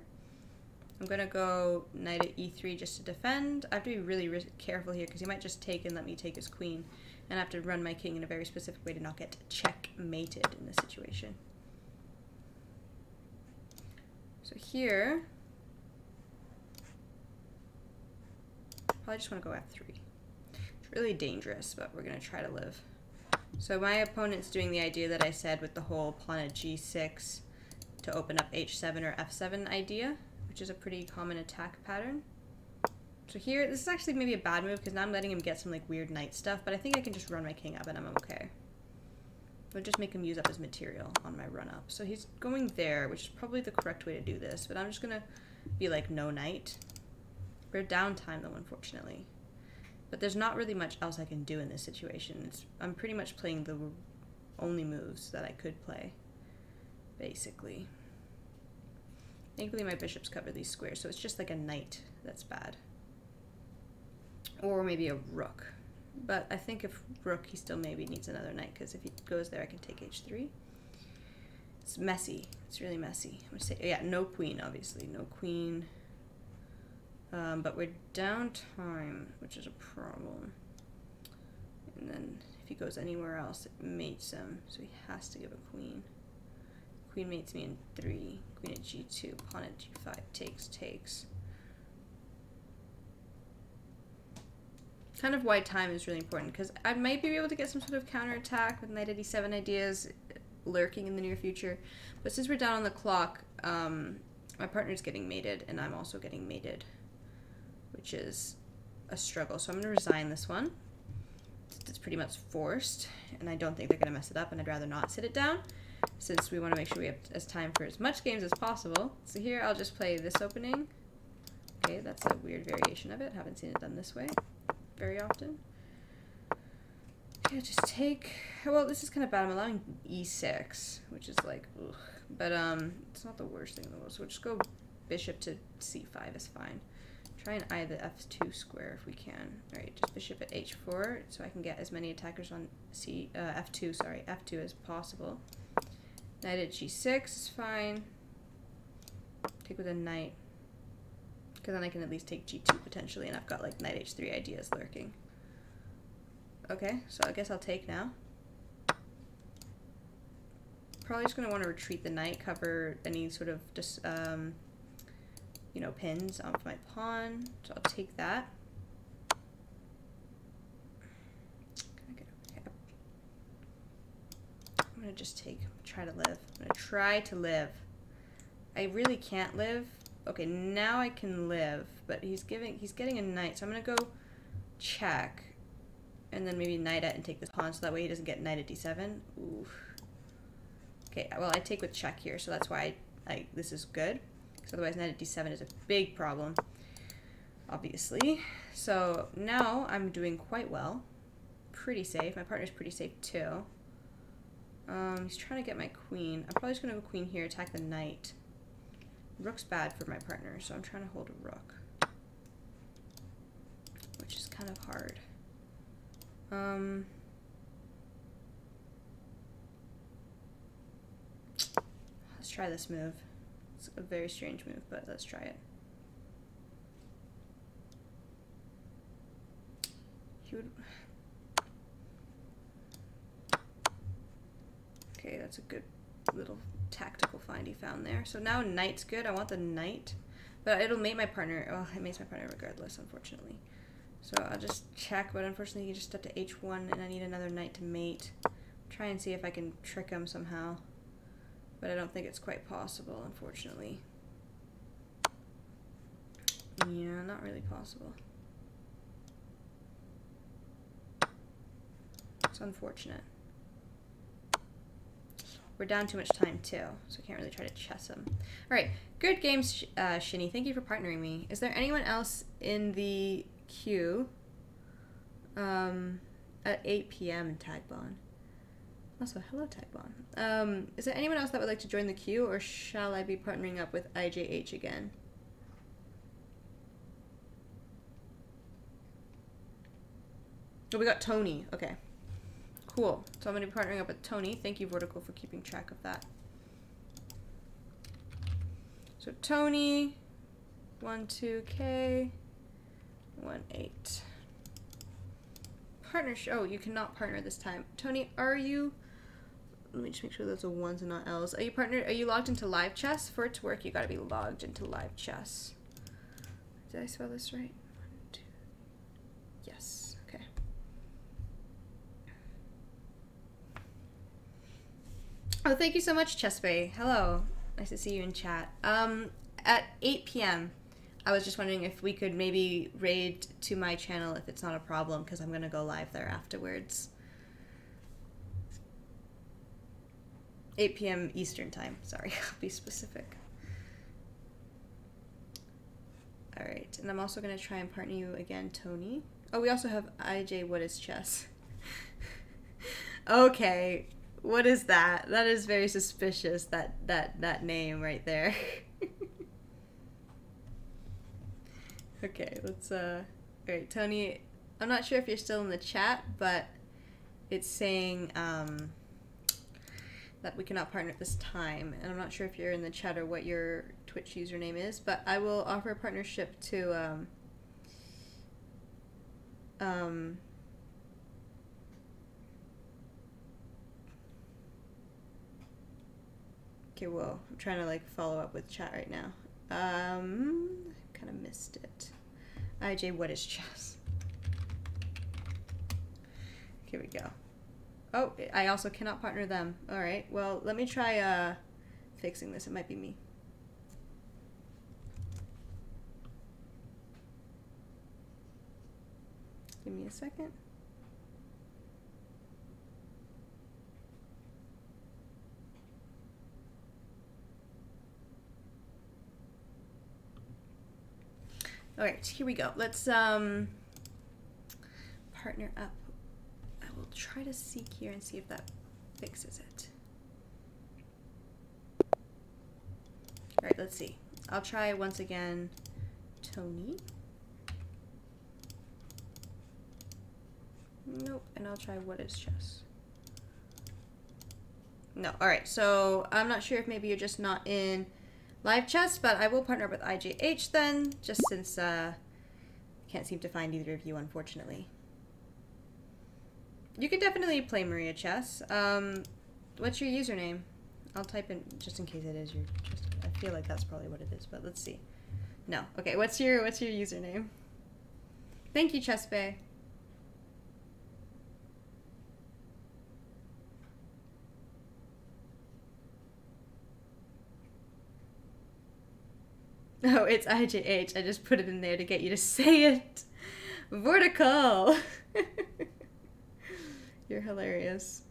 I'm going to go knight at e3 just to defend. I have to be really careful here because he might just take and let me take his queen. And I have to run my king in a very specific way to not get checkmated in this situation. So here, probably just want to go f3. It's really dangerous, but we're going to try to live. So my opponent's doing the idea that I said with the whole pawn at g6 to open up h7 or f7 idea, which is a pretty common attack pattern. So here, this is actually maybe a bad move because now I'm letting him get some like weird knight stuff, but I think I can just run my king up and I'm okay. We'll just make him use up his material on my run up. So he's going there, which is probably the correct way to do this, but I'm just gonna be like no knight. We're downtime though, unfortunately. But there's not really much else I can do in this situation. I'm pretty much playing the only moves that I could play. Basically. Thankfully my bishops cover these squares, so it's just like a knight that's bad. Or maybe a rook. But I think if rook, he still maybe needs another knight, because if he goes there I can take h3. It's messy. It's really messy. I'm gonna say, yeah, no queen, obviously. No queen. But we're downtime, which is a problem. And then if he goes anywhere else, it mates him, so he has to give a queen. Queen mates me in 3. Queen at g2, pawn at g5, takes. Kind of why time is really important, because I might be able to get some sort of counterattack with knight at e7 ideas lurking in the near future. But since we're down on the clock, my partner's getting mated, and I'm also getting mated, which is a struggle. So I'm going to resign this one. It's pretty much forced, and I don't think they're going to mess it up, and I'd rather not sit it down, since we want to make sure we have as time for as much games as possible. So here I'll just play this opening. Okay, that's a weird variation of it. Haven't seen it done this way very often. Okay, just take, well, this is kind of bad. I'm allowing e6, which is like, ugh. But it's not the worst thing in the world. So we'll just go bishop to c5 is fine. Try and eye the f2 square if we can. All right, just bishop at h4, so I can get as many attackers on f2 as possible. Knight at g6 is fine. Take with a knight. Because then I can at least take g2 potentially, and I've got like knight h3 ideas lurking. Okay, so I guess I'll take now. Probably just going to want to retreat the knight, cover any sort of just, you know, pins onto my pawn. So I'll take that. I'm going to just try to live. I'm going to try to live. I really can't live. Okay, now I can live, but he's getting a knight, so I'm going to go check. And then maybe knight at and take this pawn, so that way he doesn't get knight at d7. Oof. Okay, well, I take with check here, so that's why this is good. Because otherwise knight at d7 is a big problem, obviously. So now I'm doing quite well. Pretty safe. My partner's pretty safe, too. He's trying to get my queen. I'm probably just going to go queen here, attack the knight. Rook's bad for my partner, so I'm trying to hold a rook. Which is kind of hard. Let's try this move. It's a very strange move, but let's try it. He would... Okay, that's a good little tactical find he found there. So now knight's good. I want the knight, but it'll mate my partner. Oh, it mates my partner regardless, unfortunately. So I'll just check, but unfortunately he just stepped to h1, and I need another knight to mate. Try and see if I can trick him somehow, but I don't think it's quite possible, unfortunately. Yeah, not really possible. It's unfortunate. We're down too much time, too, so I can't really try to chess him. Alright, good games, Shinny. Thank you for partnering me. Is there anyone else in the queue at 8 p.m. in Tagbon? Also, hello, Tagbon. Is there anyone else that would like to join the queue, or shall I be partnering up with IJH again? Oh, we got Tony. Okay. Cool. So I'm going to be partnering up with Tony. Thank you, Vertical, for keeping track of that. So Tony, 12K, 18. Partnership. Oh, you cannot partner this time. Tony, are you... Let me just make sure those are ones and not L's. Are you partnered? Are you logged into live chess? For it to work, you got to be logged into live chess. Did I spell this right? 1, 2. Yes. Okay. Oh, thank you so much, Chessbay. Hello. Nice to see you in chat. At 8 p.m., I was just wondering if we could maybe raid to my channel if it's not a problem, because I'm going to go live there afterwards. 8 p.m. Eastern time. Sorry, I'll be specific. Alright, and I'm also going to try and partner you again, Tony. Oh, we also have IJ What is Chess? Okay. What is that? That is very suspicious, that name right there. Okay, let's, alright, Tony, I'm not sure if you're still in the chat, but it's saying, that we cannot partner at this time, and I'm not sure if you're in the chat or what your Twitch username is, but I will offer a partnership to, okay, well, I'm trying to, like, follow up with chat right now. Kind of missed it. IJ, what is chess? Here we go. Oh, I also cannot partner them. Alright, well, let me try, fixing this. It might be me. Give me a second. Alright, here we go. Let's partner up. I will try to seek here and see if that fixes it. Alright, let's see. I'll try once again Tony. Nope, and I'll try What is Chess. No. Alright, so I'm not sure if maybe you're just not in live chess, but I will partner up with IJH then, just since I can't seem to find either of you, unfortunately. You can definitely play Maria chess. What's your username? I'll type in, just in case it is your, just, I feel like that's probably what it is, but let's see. No. Okay, what's your username? Thank you, Chess Bay. Oh, it's IJH. I just put it in there to get you to say it. Vertical. You're hilarious.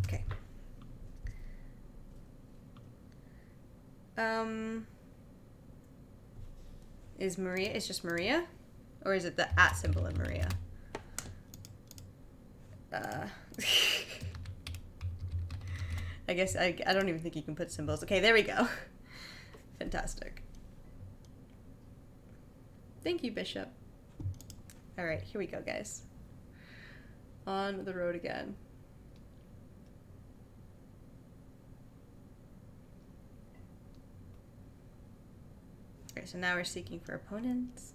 Okay. Is Maria, it's just Maria? Or is it the @ symbol in Maria? I guess I don't even think you can put symbols. Okay, there we go. Fantastic. Thank you, Bishop. Alright, here we go, guys. On the road again. Alright, so now we're seeking for opponents.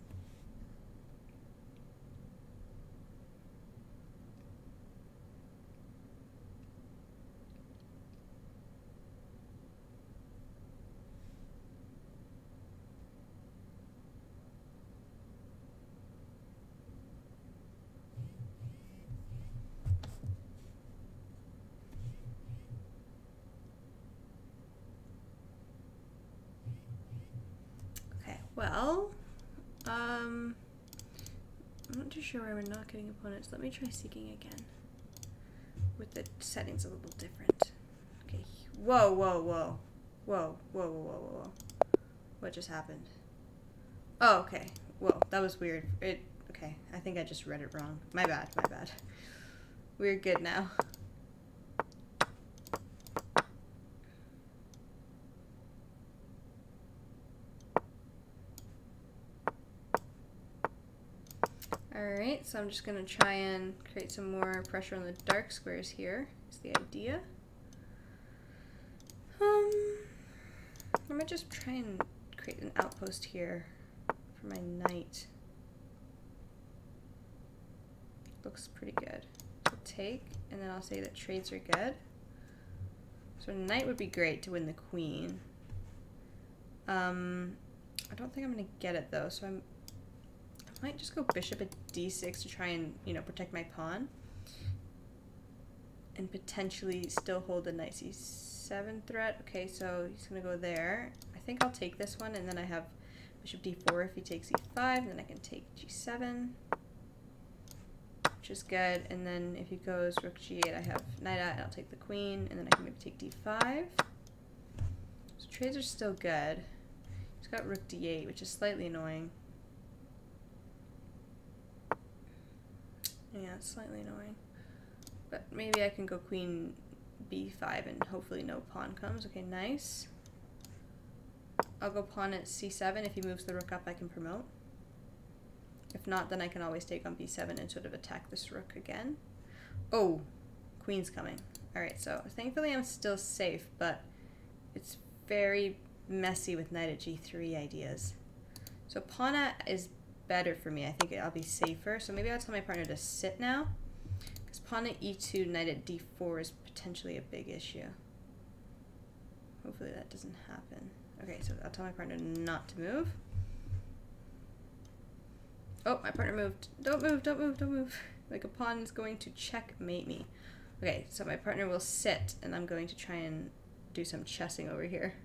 Well, I'm not too sure why we're not getting opponents. Let me try seeking again. With the settings a little different. Okay. Whoa, whoa, whoa. Whoa, whoa, whoa, whoa, whoa. What just happened? Oh, okay. Whoa, that was weird. Okay, I think I just read it wrong. My bad, my bad. We're good now. Alright, so I'm just going to try and create some more pressure on the dark squares here, is the idea. I might just try and create an outpost here for my knight. Looks pretty good. So take, and then I'll say that trades are good. So knight would be great to win the queen. I don't think I'm going to get it though, so I might just go bishop at d6 to try and, you know, protect my pawn. And potentially still hold the knight c7 threat. Okay, so he's going to go there. I think I'll take this one, and then I have bishop d4 if he takes e5, and then I can take g7, which is good. And then if he goes rook g8, I have knight out, and I'll take the queen, and then I can maybe take d5. So trades are still good. He's got rook d8, which is slightly annoying. Yeah, it's slightly annoying. But maybe I can go queen b5 and hopefully no pawn comes. Okay, nice. I'll go pawn at c7. If he moves the rook up, I can promote. If not, then I can always take on b7 and sort of attack this rook again. Oh, queen's coming. Alright, so thankfully I'm still safe, but it's very messy with knight at g3 ideas. So pawn at is better for me. I think I'll be safer. So maybe I'll tell my partner to sit now. Because pawn at e2, knight at d4 is potentially a big issue. Hopefully that doesn't happen. Okay, so I'll tell my partner not to move. Oh, my partner moved. Don't move, don't move, don't move. Like a pawn is going to checkmate me. Okay, so my partner will sit, and I'm going to try and do some chessing over here.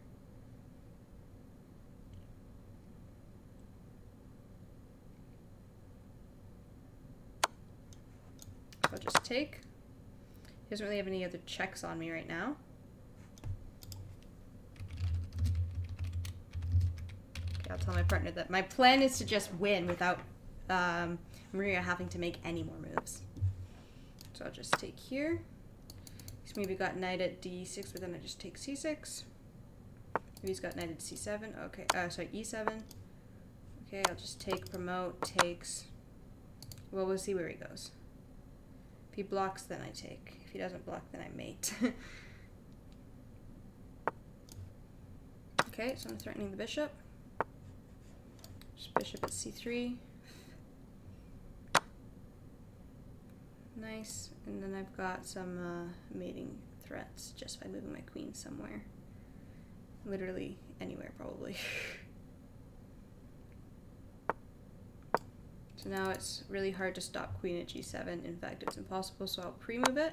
I'll just take. He doesn't really have any other checks on me right now. Okay, I'll tell my partner that my plan is to just win without Maria having to make any more moves. So I'll just take here. He's maybe got knight at d6, but then I just take c6. Maybe he's got knight at c7. Okay, sorry, e7. Okay, I'll just take, promote, takes. Well, we'll see where he goes. If he blocks, then I take. If he doesn't block, then I mate. Okay, so I'm threatening the bishop. Just bishop at c3. Nice. And then I've got some mating threats just by moving my queen somewhere. Literally anywhere, probably. So now it's really hard to stop queen at g7. In fact, it's impossible, so I'll pre-move it.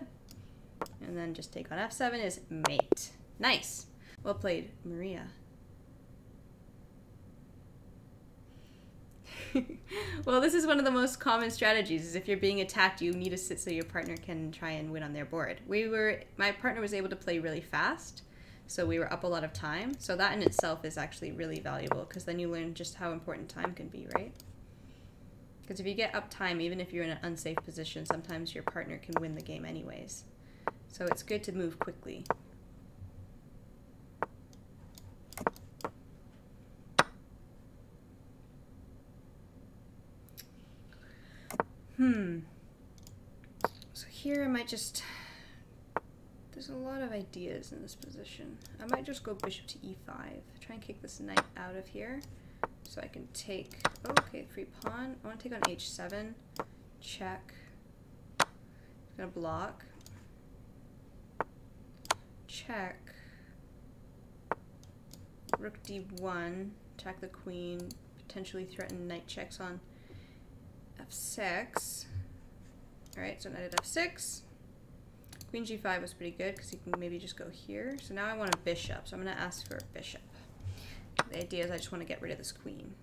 And then just take on f7 is mate. Nice. Well played, Maria. Well, this is one of the most common strategies, is if you're being attacked, you need to sit so your partner can try and win on their board. My partner was able to play really fast, so we were up a lot of time. So that in itself is actually really valuable, because then you learn just how important time can be, right? Because if you get up time, even if you're in an unsafe position, sometimes your partner can win the game anyways. So it's good to move quickly. So here I might just... There's a lot of ideas in this position. I might just go bishop to e5. Try and kick this knight out of here. So I can take... Oh, okay, free pawn. I want to take on h7. Check. It's going to block. Check. Rook d1. Attack the queen. Potentially threaten knight checks on f6. Alright, so knight at f6. Queen g5 was pretty good because you can maybe just go here. So now I want a bishop, so I'm going to ask for a bishop. The idea is I just want to get rid of this queen.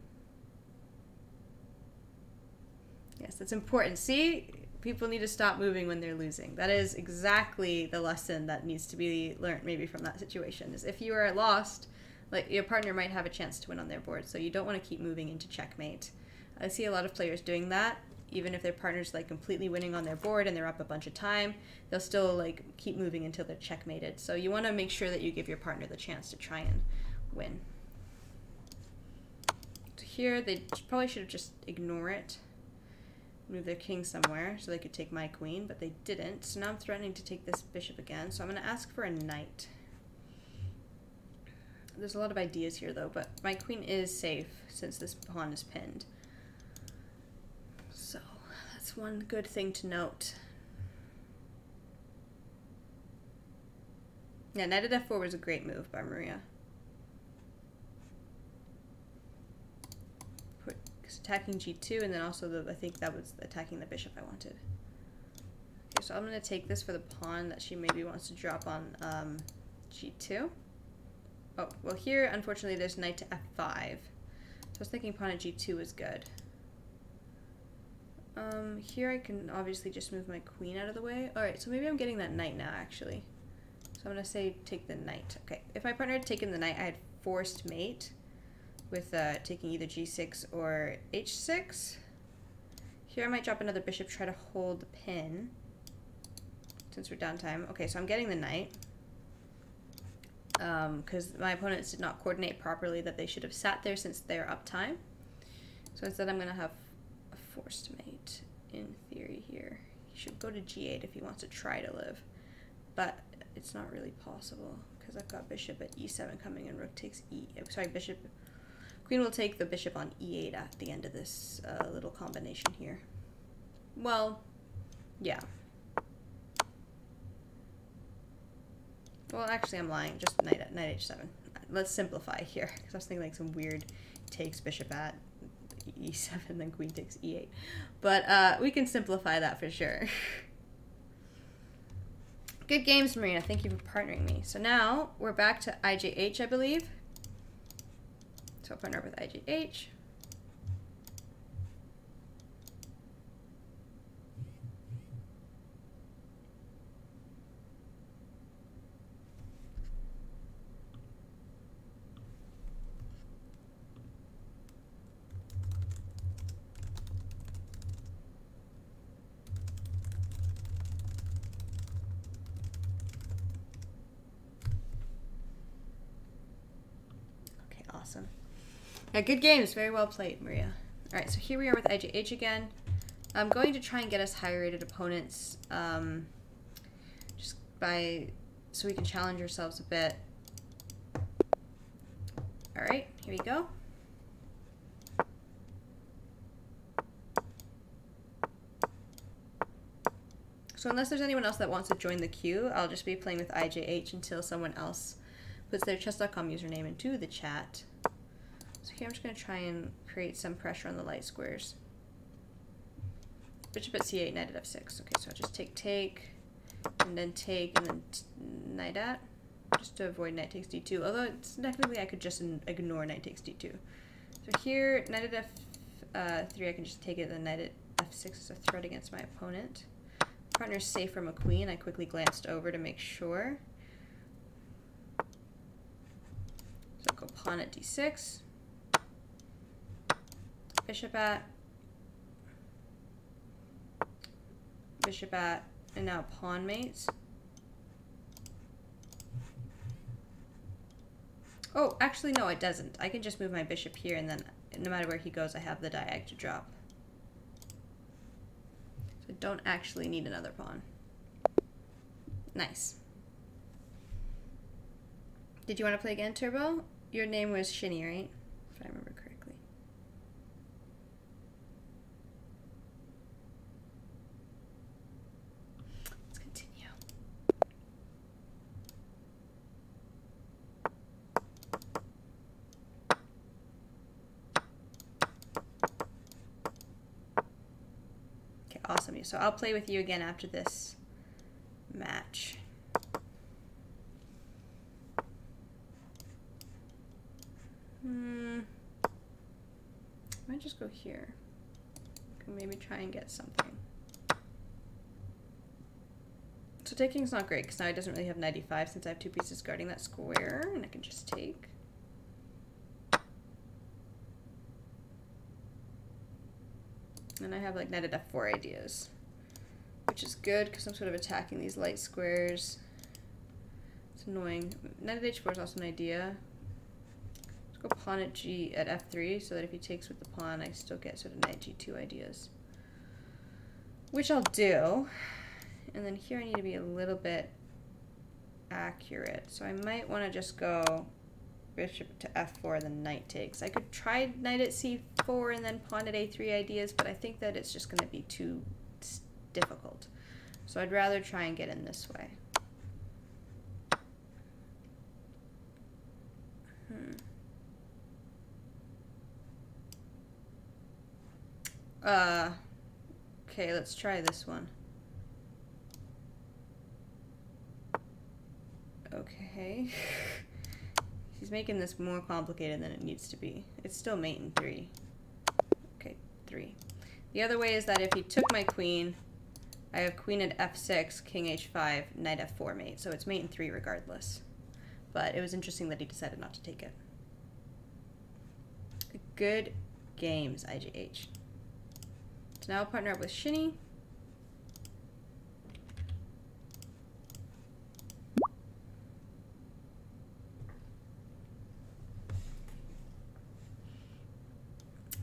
Yes, that's important. See? People need to stop moving when they're losing. That is exactly the lesson that needs to be learned maybe from that situation. Is if you are lost, like your partner might have a chance to win on their board, so you don't want to keep moving into checkmate. I see a lot of players doing that. Even if their partner's like completely winning on their board and they're up a bunch of time, they'll still like keep moving until they're checkmated. So you want to make sure that you give your partner the chance to try and win. So here they probably should have just ignore it, move their king somewhere so they could take my queen, but they didn't. So now I'm threatening to take this bishop again. So I'm going to ask for a knight. There's a lot of ideas here though, but my queen is safe since this pawn is pinned. So that's one good thing to note. Yeah, knight at f4 was a great move by Maria. Attacking g2, and then also I think that was attacking the bishop I wanted. Okay, so I'm going to take this for the pawn that she maybe wants to drop on g2. Oh, well here, unfortunately, there's knight to f5. So I was thinking pawn at g2 is good. Here I can obviously just move my queen out of the way. Alright, so maybe I'm getting that knight now, actually. So I'm going to say take the knight. Okay, if my partner had taken the knight, I had forced mate with taking either g6 or h6. Here I might drop another bishop, try to hold the pin, since we're downtime. Okay, so I'm getting the knight. Because my opponents did not coordinate properly that they should have sat there since they're uptime. So instead I'm going to have a forced mate in theory here. He should go to g8 if he wants to try to live. But it's not really possible because I've got bishop at e7 coming and rook takes queen will take the bishop on e8 at the end of this little combination here. Well, yeah. Well, actually, I'm lying. Just knight h7. Let's simplify here, because I was thinking like some weird takes bishop at e7, then queen takes e8. But we can simplify that for sure. Good games, Marina. Thank you for partnering me. So now we're back to IJH, I believe. So I'll partner up with IJH. Awesome. Yeah, good games. Very well played, Maria. All right, so here we are with IGH again. I'm going to try and get us higher rated opponents, so we can challenge ourselves a bit. All right, here we go. So unless there's anyone else that wants to join the queue, I'll just be playing with IJH until someone else puts their chess.com username into the chat. So here I'm just going to try and create some pressure on the light squares. Bishop at c8, knight at f6. Okay, so I'll just take, and then take, and then knight at, just to avoid knight takes d2. Although it's technically I could just ignore knight takes d2. So here, knight at f3, I can just take it, and then knight at f6 is a threat against my opponent. Partner's safe from a queen. I quickly glanced over to make sure. So I'll go pawn at d6. Bishop at. Bishop at. And now pawn mates. Oh, actually no, it doesn't. I can just move my bishop here, and then no matter where he goes, I have the diag to drop. So I don't actually need another pawn. Nice. Did you want to play again, Turbo? Your name was Shinny, right? If I remember correctly. Let's continue. Okay, awesome. So I'll play with you again after this match. I might just go here. I can maybe try and get something. So taking's not great because now he doesn't really have 95 since I have two pieces guarding that square, and I can just take. And I have like knight at f4 ideas, which is good because I'm sort of attacking these light squares. It's annoying. Knight at h4 is also an idea. Go pawn at f3 so that if he takes with the pawn, I still get sort of knight g2 ideas, which I'll do. And then here I need to be a little bit accurate, so I might want to just go bishop to f4 then knight takes. I could try knight at c4 and then pawn at a3 ideas, but I think that it's just going to be too difficult, so I'd rather try and get in this way. Okay, let's try this one. Okay. He's making this more complicated than it needs to be. It's still mate in 3. Okay, 3. The other way is that if he took my queen, I have queen at f6, king h5, knight f4 mate. So it's mate in 3 regardless. But it was interesting that he decided not to take it. Good games, IGH. So now I'll partner up with Shinny.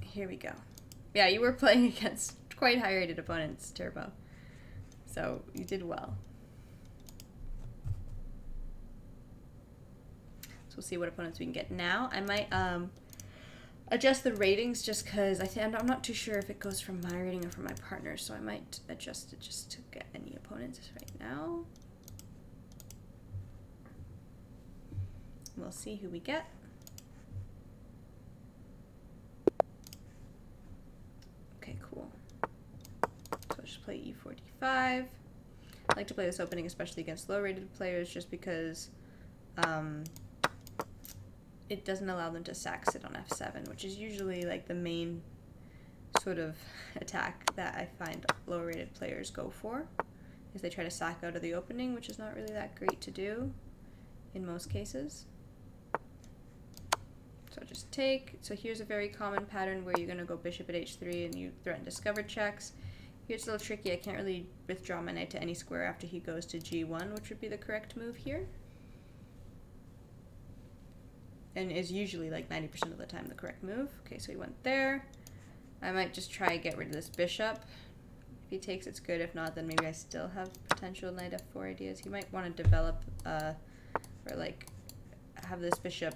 Here we go. Yeah, you were playing against quite high-rated opponents, Turbo. So you did well. So we'll see what opponents we can get now. I might adjust the ratings just because I'm not too sure if it goes from my rating or from my partner, so I might adjust it just to get any opponents right now. We'll see who we get. Okay, cool. So I'll just play e4, d5. I like to play this opening especially against low-rated players just because it doesn't allow them to sack sit on f7, which is usually like the main sort of attack that I find lower-rated players go for, is they try to sack out of the opening, which is not really that great to do in most cases. So I'll just take. So here's a very common pattern where you're going to go bishop at h3 and you threaten discovered checks. Here it's a little tricky. I can't really withdraw my knight to any square after he goes to g1, which would be the correct move here. and is usually like 90% of the time the correct move. Okay, so he went there. I might just try and get rid of this bishop. If he takes, it's good. If not, then maybe I still have potential knight f4 ideas. He might want to develop, or like have this bishop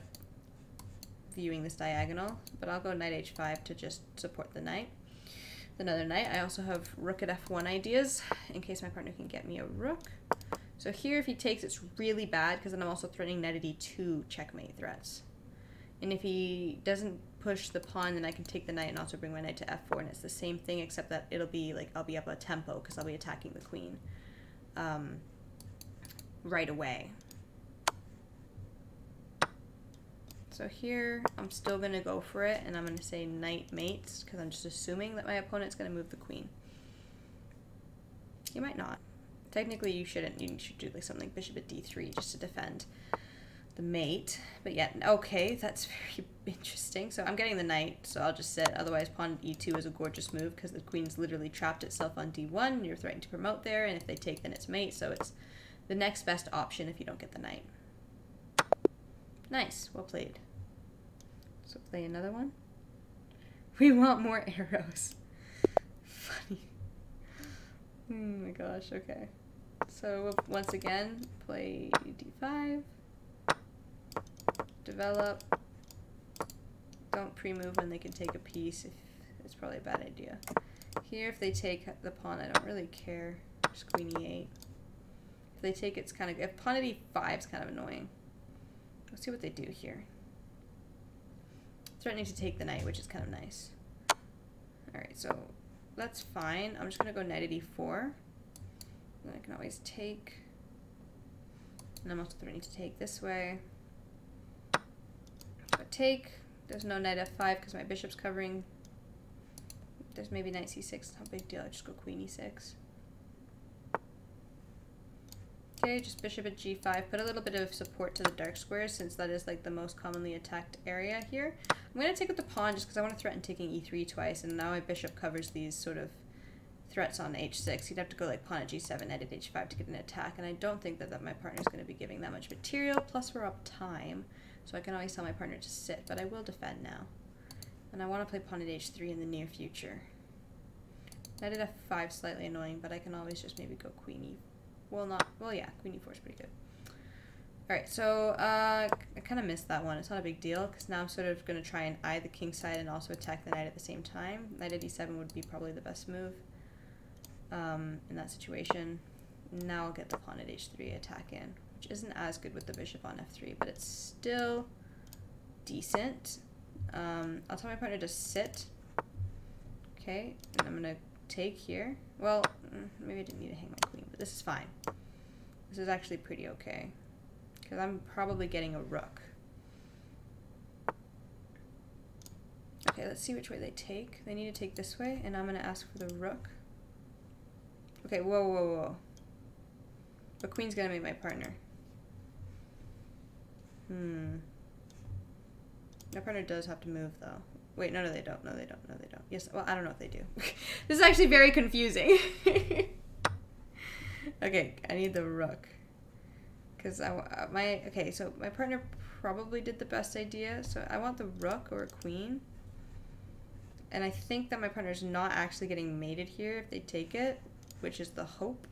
viewing this diagonal, but I'll go knight h5 to just support the knight. Another knight. I also have rook at f1 ideas in case my partner can get me a rook. So here, if he takes, it's really bad because then I'm also threatening knight at e2 checkmate threats. And if he doesn't push the pawn, then I can take the knight and also bring my knight to f4, and it's the same thing except that it'll be like I'll be up a tempo because I'll be attacking the queen right away. So here, I'm still going to go for it, and I'm going to say knight mates because I'm just assuming that my opponent's going to move the queen. He might not. Technically, you shouldn't. You should do like something like bishop at d3 just to defend the mate. But yeah, okay, that's very interesting. So I'm getting the knight, so I'll just sit. Otherwise, pawn e2 is a gorgeous move because the queen's literally trapped itself on d1. You're threatening to promote there, and if they take, then it's mate. So it's the next best option if you don't get the knight. Nice, well played. So play another one. We want more arrows. Funny. Oh my gosh, okay. So once again, play d5. Develop. Don't pre-move when they can take a piece. If it's probably a bad idea. Here, if they take the pawn, I don't really care. Just queen e8. If they take, it's kind of good. If pawn at e5 is kind of annoying. Let's see what they do here. Threatening to take the knight, which is kind of nice. Alright, so that's fine. I'm just going to go knight at e4. Then I can always take. And I'm also threatening to take this way. So I take. There's no knight f5 because my bishop's covering. There's maybe knight c6. Not a big deal. I just go queen e6. Okay, just bishop at g5. Put a little bit of support to the dark squares since that is like the most commonly attacked area here. I'm going to take out the pawn just because I want to threaten taking e3 twice, and now my bishop covers these sort of threats on h6. You'd have to go like pawn at g7, knight at h5 to get an attack, and I don't think that my partner's going to be giving that much material, plus we're up time, so I can always tell my partner to sit, but I will defend now. And I want to play pawn at h3 in the near future. Knight at f5 slightly annoying, but I can always just maybe go queen e. Well, yeah, queen e4 is pretty good. Alright, so I kind of missed that one. It's not a big deal, because now I'm sort of going to try and eye the king side and also attack the knight at the same time. Knight at e7 would be probably the best move in that situation. Now I'll get the pawn at h3 attack in, which isn't as good with the bishop on f3, but it's still decent. I'll tell my partner to sit. Okay, and I'm going to take here. Well, maybe I didn't need to hang my queen, but this is fine. This is actually pretty okay. Because I'm probably getting a rook. Okay, let's see which way they take. They need to take this way, and I'm going to ask for the rook. Okay, whoa, whoa, whoa. The queen's going to be my partner. My partner does have to move, though. Wait, no, they don't. No, they don't. No, they don't. Yes, well, I don't know if they do. This is actually very confusing. Okay, I need the rook. Because okay, so my partner probably did the best idea. So I want the rook or a queen. And I think that my partner's not actually getting mated here if they take it, which is the hope.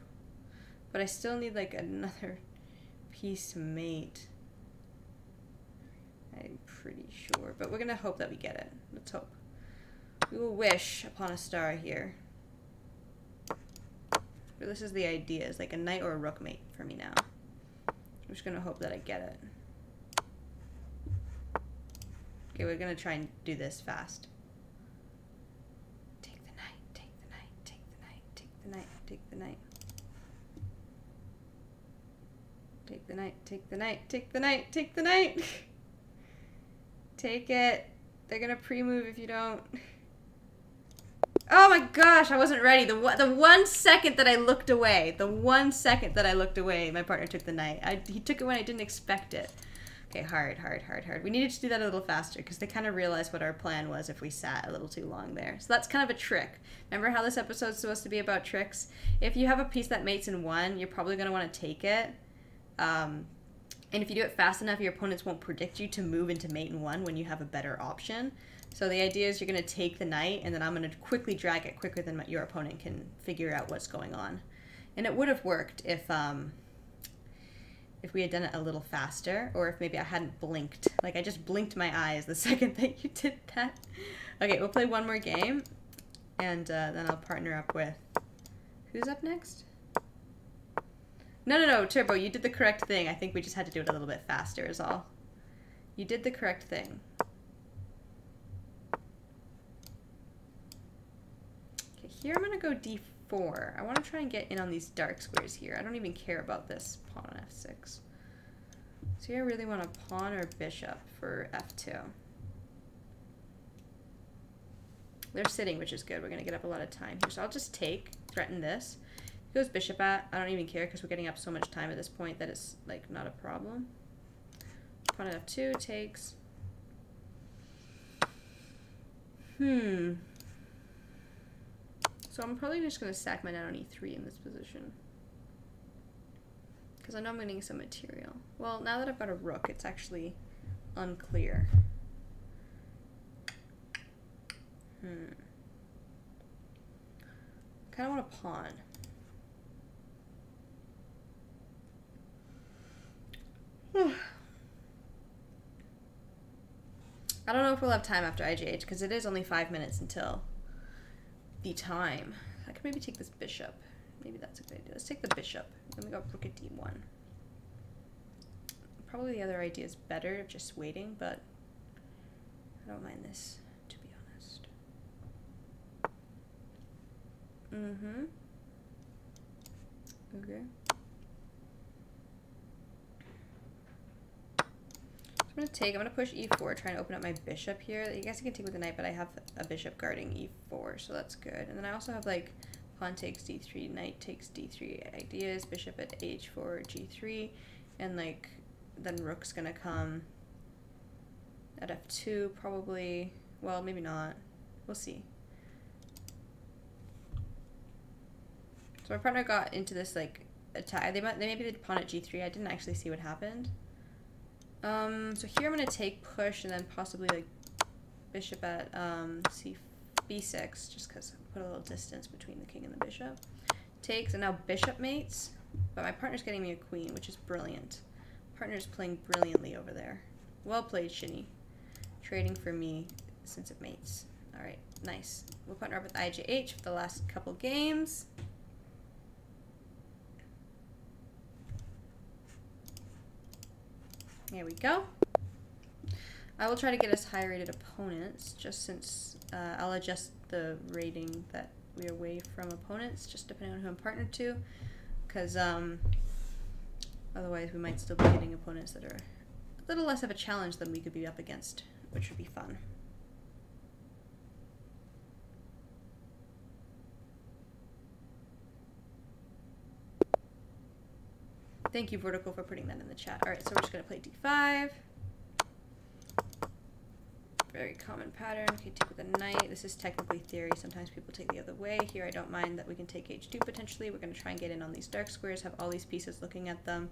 But I still need like another piece to mate. I'm pretty sure, but we're gonna hope that we get it. Let's hope. We will wish upon a star here. But this is the idea, it's like a knight or a rook mate for me now. I'm just gonna hope that I get it. Okay, we're gonna try and do this fast. Take the knight, take the knight, take the knight, take the knight, take the knight. Take the knight, take the knight, take the knight, take the knight! Take it. They're gonna pre-move if you don't. Oh my gosh, I wasn't ready. The 1 second that I looked away, my partner took the knight. He took it when I didn't expect it. Okay, hard. We needed to do that a little faster because they kind of realized what our plan was if we sat a little too long there. So that's kind of a trick. Remember how this episode's supposed to be about tricks? If you have a piece that mates in one, you're probably going to want to take it. And if you do it fast enough, your opponents won't predict you to move into mate in 1 when you have a better option. So the idea is you're going to take the knight, and then I'm going to quickly drag it quicker than your opponent can figure out what's going on. And it would have worked if we had done it a little faster, or if maybe I hadn't blinked. Like, I just blinked my eyes the second that you did that. Okay, we'll play one more game, and then I'll partner up with... Who's up next? No, Turbo, you did the correct thing. I think we just had to do it a little bit faster is all. You did the correct thing. Okay, here I'm going to go d4. I want to try and get in on these dark squares here. I don't even care about this pawn on f6. So here I really want a pawn or bishop for f2. They're sitting, which is good. We're going to get up a lot of time here. So I'll just take, threaten this. If it goes bishop at, I don't even care because we're getting up so much time at this point that it's like not a problem. Pawn at f2 takes. So I'm probably just going to stack my knight on e3 in this position. Because I know I'm getting some material. Well, now that I've got a rook, it's actually unclear. I kind of want a pawn. I don't know if we'll have time after IGH because it is only 5 minutes until the time. I could maybe take this bishop. Maybe that's a good idea. Let's take the bishop. Then we got rook at d1. Probably the other idea is better of just waiting, but I don't mind this, to be honest. Okay. I'm going to push e4, try and open up my bishop here. You guys can take with the knight, but I have a bishop guarding e4, so that's good. And then I also have like pawn takes d3, knight takes d3 ideas, bishop at h4, g3, and like then rook's going to come at f2 probably. Well, maybe not. We'll see. So my partner got into this like attack. They maybe did pawn at g3. I didn't actually see what happened. So here I'm going to take push and then possibly like bishop at b6 just because I put a little distance between the king and the bishop. Takes, and now bishop mates, but my partner's getting me a queen, which is brilliant. Partner's playing brilliantly over there. Well played, Shinny. Trading for me since it mates. Alright, nice. We'll partner up with IJH for the last couple games. There we go. I will try to get us high rated opponents just since I'll adjust the rating that we are away from opponents just depending on who I'm partnered to, because otherwise we might still be getting opponents that are a little less of a challenge than we could be up against, which would be fun. Thank you, Vertical, for putting that in the chat. All right, so we're just going to play d5. Very common pattern. Okay, take with a knight. This is technically theory. Sometimes people take the other way. Here, I don't mind that we can take h2 potentially. We're going to try and get in on these dark squares, have all these pieces looking at them.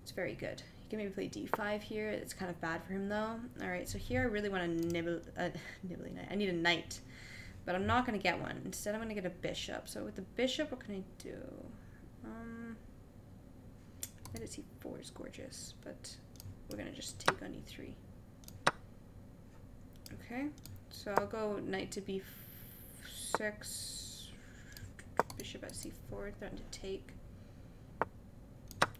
It's very good. You can maybe play d5 here. It's kind of bad for him, though. All right, so here I really want a nibbly knight. I need a knight, but I'm not going to get one. Instead, I'm going to get a bishop. So with the bishop, what can I do? Knight at c4 is gorgeous, but we're going to just take on e3. Okay, so I'll go knight to b6, bishop at c4, threaten to take.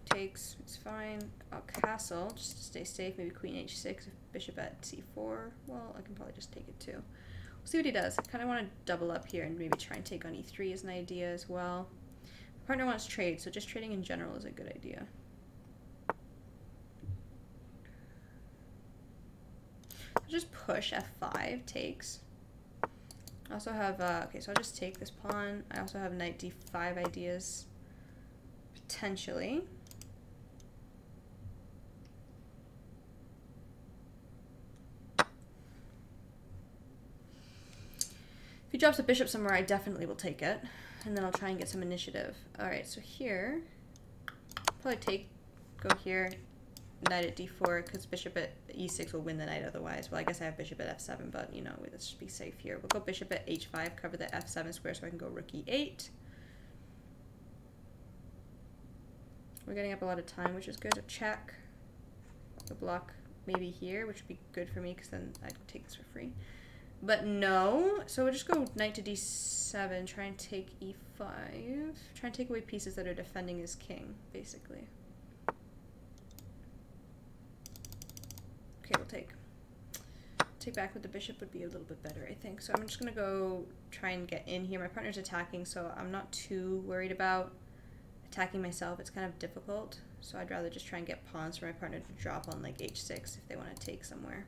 Takes, it's fine. I'll castle, just to stay safe, maybe queen h6, if bishop at c4, well, I can probably just take it too. We'll see what he does. I kind of want to double up here and maybe try and take on e3 as an idea as well. My partner wants trade, so just trading in general is a good idea. I'll just push f5, takes. I also have, okay, so I'll just take this pawn. I also have knight d5 ideas, potentially. If he drops a bishop somewhere, I definitely will take it. And then I'll try and get some initiative. Alright, so here, probably take, go here, knight at d4 because bishop at e6 will win the knight otherwise. Well, I guess I have bishop at f7, but you know, let's just be safe here. We'll go bishop at h5, cover the f7 square so I can go rook e8. We're getting up a lot of time, which is good. A check. The block maybe here, which would be good for me because then I'd take this for free. But no, so we'll just go knight to d7, try and take e5, try and take away pieces that are defending his king, basically. Okay, we'll take. Take back with the bishop would be a little bit better, I think. So I'm just gonna go try and get in here. My partner's attacking, so I'm not too worried about attacking myself. It's kind of difficult, so I'd rather just try and get pawns for my partner to drop on like h6 if they want to take somewhere.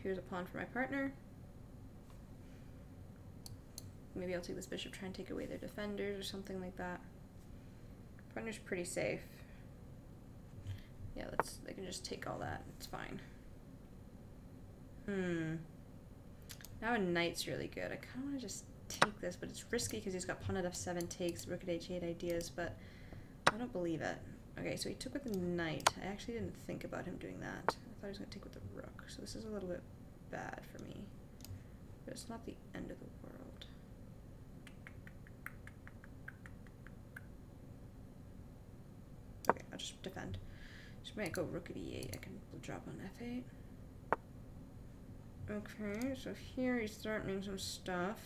Here's a pawn for my partner. Maybe I'll take this bishop, try and take away their defenders or something like that. Partner's pretty safe. Yeah, they can just take all that. It's fine. Now a knight's really good. I kind of want to just take this, but it's risky because he's got pawn at f7 takes, rook at h8 ideas, but I don't believe it. Okay, so he took with the knight. I actually didn't think about him doing that. I thought he was going to take with the rook, so this is a little bit bad for me. But it's not the end of the world. Okay, I'll just defend. Just might go rook at e8. I can drop on f8. Okay, so here he's threatening some stuff.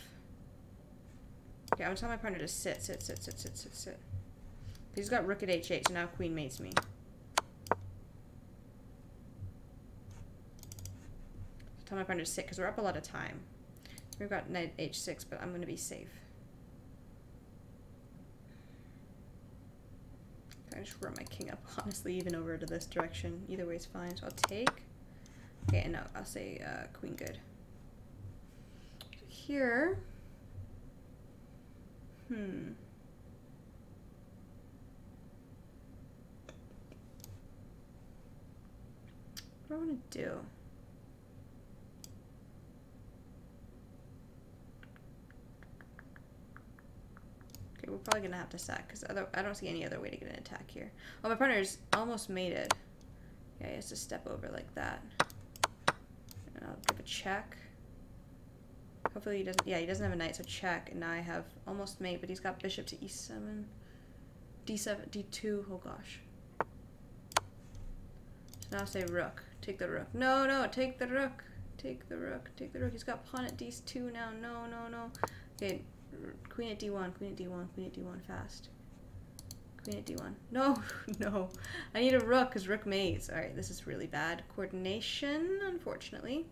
Okay, I'm gonna tell my partner to sit. He's got rook at h8, so now queen mates me. Tell my partner to sit because we're up a lot of time. We've got knight h6, but I'm going to be safe. I just run my king up, honestly, even over to this direction. Either way is fine, so I'll take. Okay, and no, I'll say queen good. So here, what do I want to do? Okay, we're probably gonna have to sack because I don't see any other way to get an attack here. Oh, my partner's almost mated. Yeah, he has to step over like that. And I'll give a check. Hopefully he doesn't. Yeah, he doesn't have a knight, so check. And now I have almost mate, but he's got bishop to e7, d7, d2. Oh gosh. So now I'll say rook. Take the rook. No, no, take the rook. Take the rook. Take the rook. He's got pawn at d2 now. No, no, no. Okay. Queen at d1, queen at d1, queen at d1, fast. Queen at d1. No, no. I need a rook because rook mates. Alright, this is really bad. Coordination, unfortunately.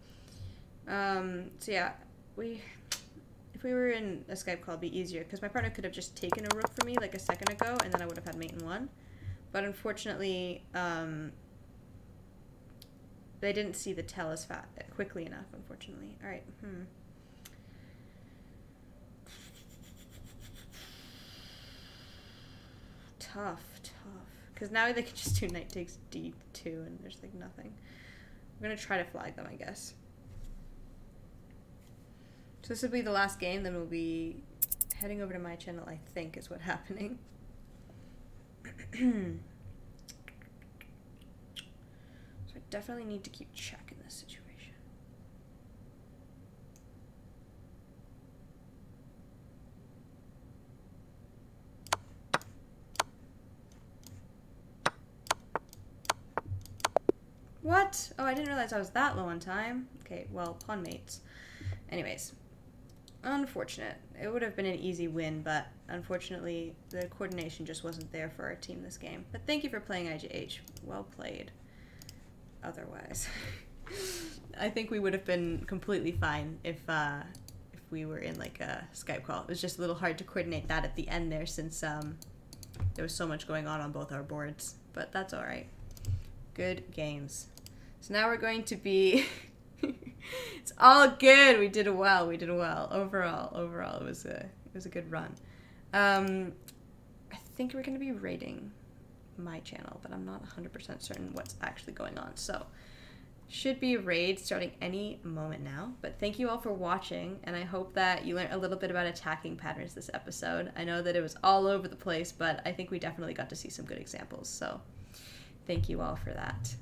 So yeah, if we were in a Skype call, it'd be easier because my partner could have just taken a rook for me like a second ago and then I would have had mate in one. But unfortunately, they didn't see the tell as quickly enough, unfortunately. Alright, Tough. Because now they can just do knight takes d2 and there's like nothing. I'm gonna try to flag them, I guess. So this will be the last game, then we'll be heading over to my channel, I think is what's happening. So I definitely need to keep check in this situation. What? Oh, I didn't realize I was that low on time. Okay, well, pawn mates. Anyways, unfortunate. It would have been an easy win, but unfortunately, the coordination just wasn't there for our team this game. But thank you for playing IGH. Well played. Otherwise, I think we would have been completely fine if we were in like a Skype call. It was just a little hard to coordinate that at the end there since there was so much going on both our boards. But that's all right. Good games. So now we're going to be it's all good. We did well. Overall it was a good run. I think we're going to be raiding my channel, but I'm not 100% certain what's actually going on. So should be a raid starting any moment now. But thank you all for watching, and I hope that you learned a little bit about attacking patterns this episode. I know that it was all over the place, but I think we definitely got to see some good examples. So Thank you all for that.